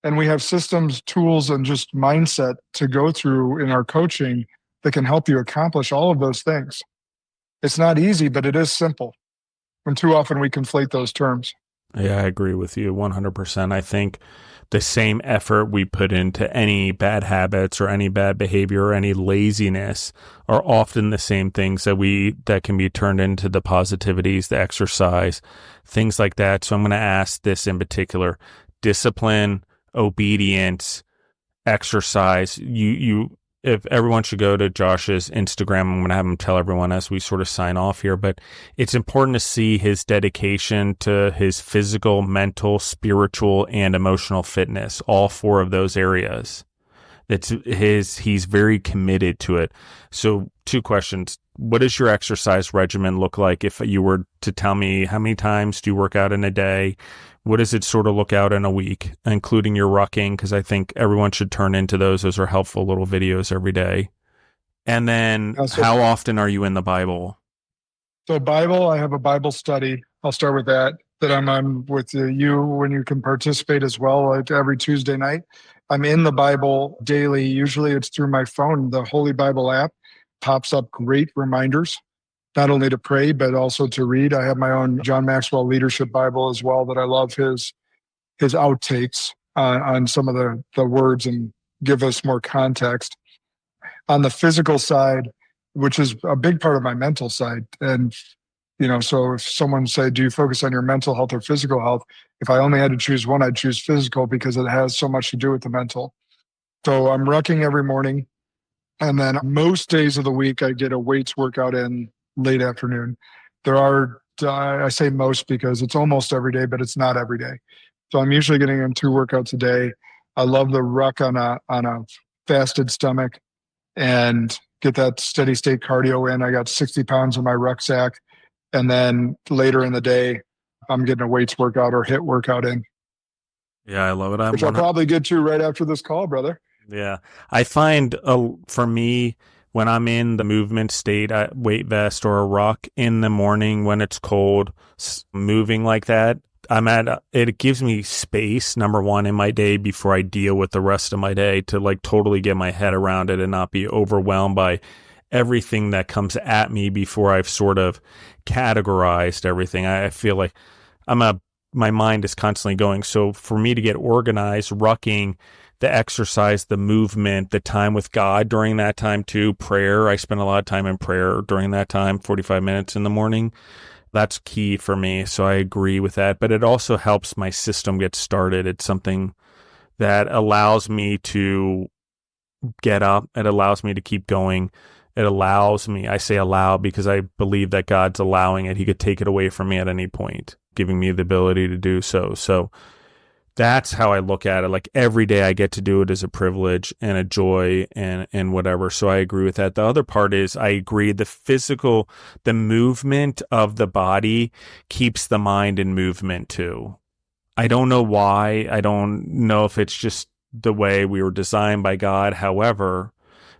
Speaker 2: And we have systems, tools, and just mindset to go through in our coaching that can help you accomplish all of those things. It's not easy, but it is simple. And too often we conflate those terms.
Speaker 1: Yeah, I agree with you 100%. I think the same effort we put into any bad habits or any bad behavior or any laziness are often the same things that can be turned into the positivities, the exercise, things like that. So I'm going to ask this in particular: discipline, obedience, exercise. If everyone should go to Josh's Instagram, I'm going to have him tell everyone as we sort of sign off here, but it's important to see his dedication to his physical, mental, spiritual, and emotional fitness, all four of those areas. He's very committed to it. So 2 questions. What does your exercise regimen look like? If you were to tell me, how many times do you work out in a day? What does it sort of look out in a week, including your rucking? Because I think everyone should turn into those. Those are helpful little videos every day. And then how often are you in the Bible?
Speaker 2: So Bible, I have a Bible study. I'll start with that I'm on with you when you can participate as well, like every Tuesday night. I'm in the Bible daily. Usually it's through my phone. The Holy Bible app pops up great reminders, not only to pray, but also to read. I have my own John Maxwell Leadership Bible as well, that I love his outtakes on some of the words and give us more context. On the physical side, which is a big part of my mental side. And, so if someone say, do you focus on your mental health or physical health? If I only had to choose one, I'd choose physical because it has so much to do with the mental. So I'm rucking every morning. And then most days of the week, I get a weights workout in late afternoon. There are, I say most because it's almost every day, but it's not every day. So I'm usually getting in 2 workouts a day. I love the ruck on a fasted stomach and get that steady state cardio in. I got 60 pounds in my rucksack. And then later in the day, I'm getting a weights workout or HIIT workout in.
Speaker 1: Yeah, I love it.
Speaker 2: Which I'll probably get to right after this call, brother.
Speaker 1: Yeah. I find for me, when I'm in the movement state, a weight vest or a ruck in the morning when it's cold, moving like that, it gives me space, number one, in my day before I deal with the rest of my day, to like totally get my head around it and not be overwhelmed by everything that comes at me before I've sort of categorized everything. I feel like my mind is constantly going. So for me to get organized, rucking, the exercise, the movement, the time with God during that time too, prayer. I spend a lot of time in prayer during that time, 45 minutes in the morning. That's key for me. So I agree with that. But it also helps my system get started. It's something that allows me to get up. It allows me to keep going. It allows me, I say allow because I believe that God's allowing it. He could take it away from me at any point, giving me the ability to do so. So that's how I look at it. Like every day I get to do it as a privilege and a joy and whatever. So I agree with that. The other part is I agree the movement of the body keeps the mind in movement too. I don't know why. I don't know if it's just the way we were designed by God. However,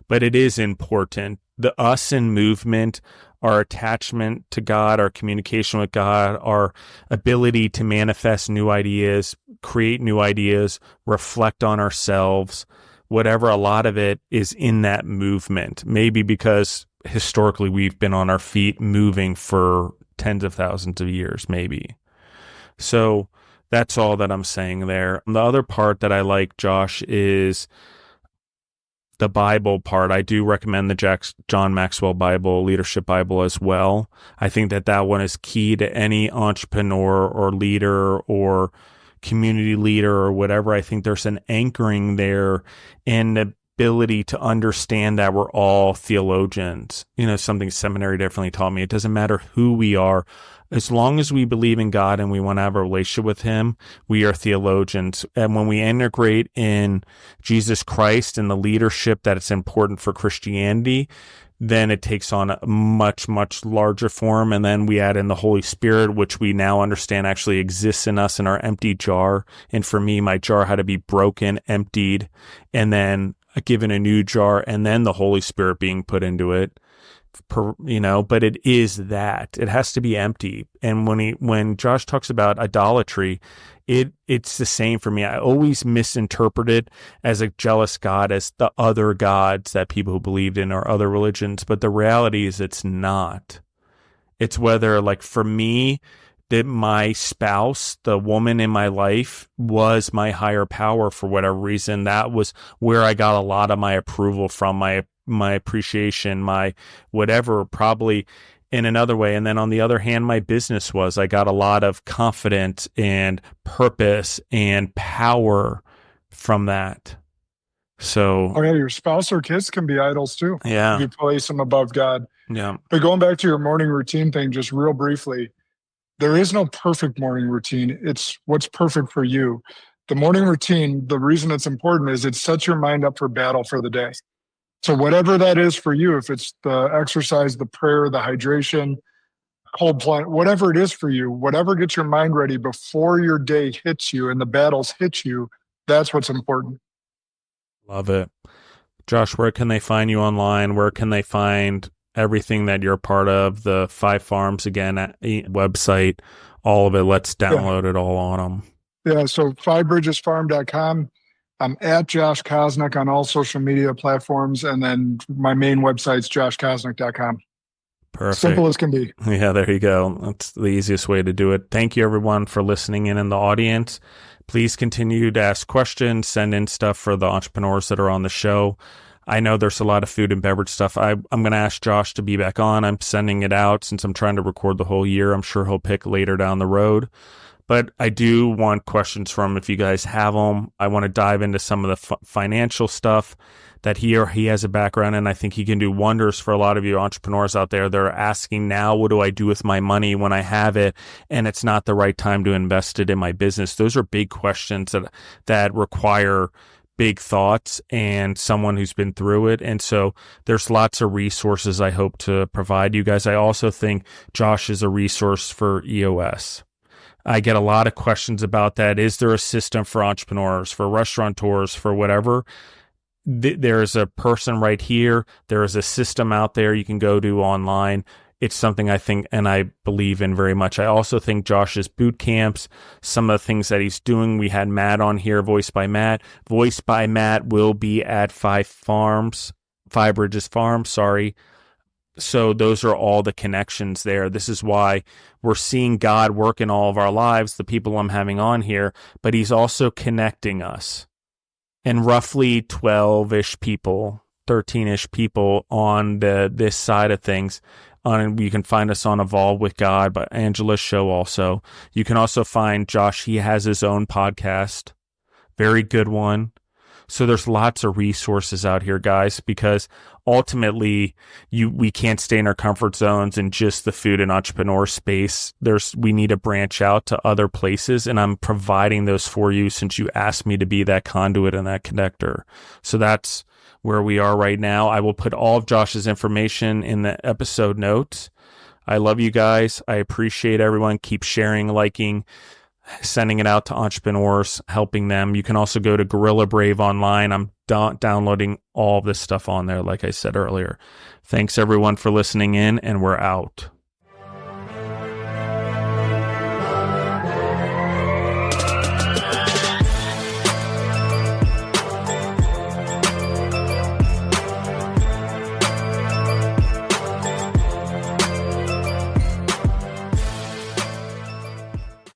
Speaker 1: but it is important. The us in movement, our attachment to God, our communication with God, our ability to manifest new ideas, create new ideas, reflect on ourselves, whatever, a lot of it is in that movement. Maybe because historically we've been on our feet moving for tens of thousands of years, maybe. So that's all that I'm saying there. The other part that I like, Josh, is the Bible part. I do recommend the John Maxwell Bible, Leadership Bible as well. I think that one is key to any entrepreneur or leader or community leader or whatever. I think there's an anchoring there in the ability to understand that we're all theologians. Something seminary definitely taught me. It doesn't matter who we are. As long as we believe in God and we want to have a relationship with him, we are theologians. And when we integrate in Jesus Christ and the leadership that it's important for Christianity, then it takes on a much, much larger form. And then we add in the Holy Spirit, which we now understand actually exists in us in our empty jar. And for me, my jar had to be broken, emptied, and then given a new jar, and then the Holy Spirit being put into it. But it is that it has to be empty. And when Josh talks about idolatry, it's the same for me. I always misinterpreted as a jealous God as the other gods that people who believed in or other religions. But the reality is it's not. It's whether, like, for me, that my spouse, the woman in my life, was my higher power for whatever reason. That was where I got a lot of my approval from, my appreciation, my whatever, probably in another way. And then on the other hand, my business I got a lot of confidence and purpose and power from that. So,
Speaker 2: oh yeah, your spouse or kids can be idols too.
Speaker 1: Yeah.
Speaker 2: If you place them above God.
Speaker 1: Yeah.
Speaker 2: But going back to your morning routine thing, just real briefly, there is no perfect morning routine. It's what's perfect for you. The morning routine, the reason it's important is it sets your mind up for battle for the day. So whatever that is for you, if it's the exercise, the prayer, the hydration, cold plunge, whatever it is for you, whatever gets your mind ready before your day hits you and the battles hit you, that's what's important.
Speaker 1: Love it. Josh, where can they find you online? Where can they find everything that you're part of? The 5 Farms, again, website, all of it. Let's download it all on them.
Speaker 2: Yeah, so 5bridgesfarm.com. I'm at Josh Kosnick on all social media platforms. And then my main website's joshkosnick.com.
Speaker 1: Perfect.
Speaker 2: Simple as can be.
Speaker 1: Yeah, there you go. That's the easiest way to do it. Thank you, everyone, for listening in the audience. Please continue to ask questions, send in stuff for the entrepreneurs that are on the show. I know there's a lot of food and beverage stuff. I'm going to ask Josh to be back on. I'm sending it out since I'm trying to record the whole year. I'm sure he'll pick later down the road. But I do want questions from him if you guys have them. I want to dive into some of the financial stuff that he has a background in. I think he can do wonders for a lot of you entrepreneurs out there. They're asking now, what do I do with my money when I have it and it's not the right time to invest it in my business? Those are big questions that require big thoughts and someone who's been through it. And so there's lots of resources I hope to provide you guys. I also think Josh is a resource for EOS. I get a lot of questions about that. Is there a system for entrepreneurs, for restaurateurs, for whatever? There's a person right here. There is a system out there you can go to online. It's something I think and I believe in very much. I also think Josh's boot camps, some of the things that he's doing. We had Matt on here, Voiced by Matt. Voiced by Matt will be at 5 Bridges Farm, sorry. So those are all the connections there. This is why we're seeing God work in all of our lives, the people I'm having on here, but he's also connecting us. And roughly 12-ish people, 13-ish people on this side of things. You can find us on Evolve with God, but Angela's show also. You can also find Josh. He has his own podcast. Very good one. So there's lots of resources out here, guys, because ultimately we can't stay in our comfort zones in just the food and entrepreneur space. We need to branch out to other places, and I'm providing those for you since you asked me to be that conduit and that connector. So that's where we are right now. I will put all of Josh's information in the episode notes. I love you guys. I appreciate everyone. Keep sharing, liking, sending it out to entrepreneurs, helping them. You can also go to GorillaBrave online. I'm downloading all of this stuff on there, like I said earlier. Thanks, everyone, for listening in, and we're out.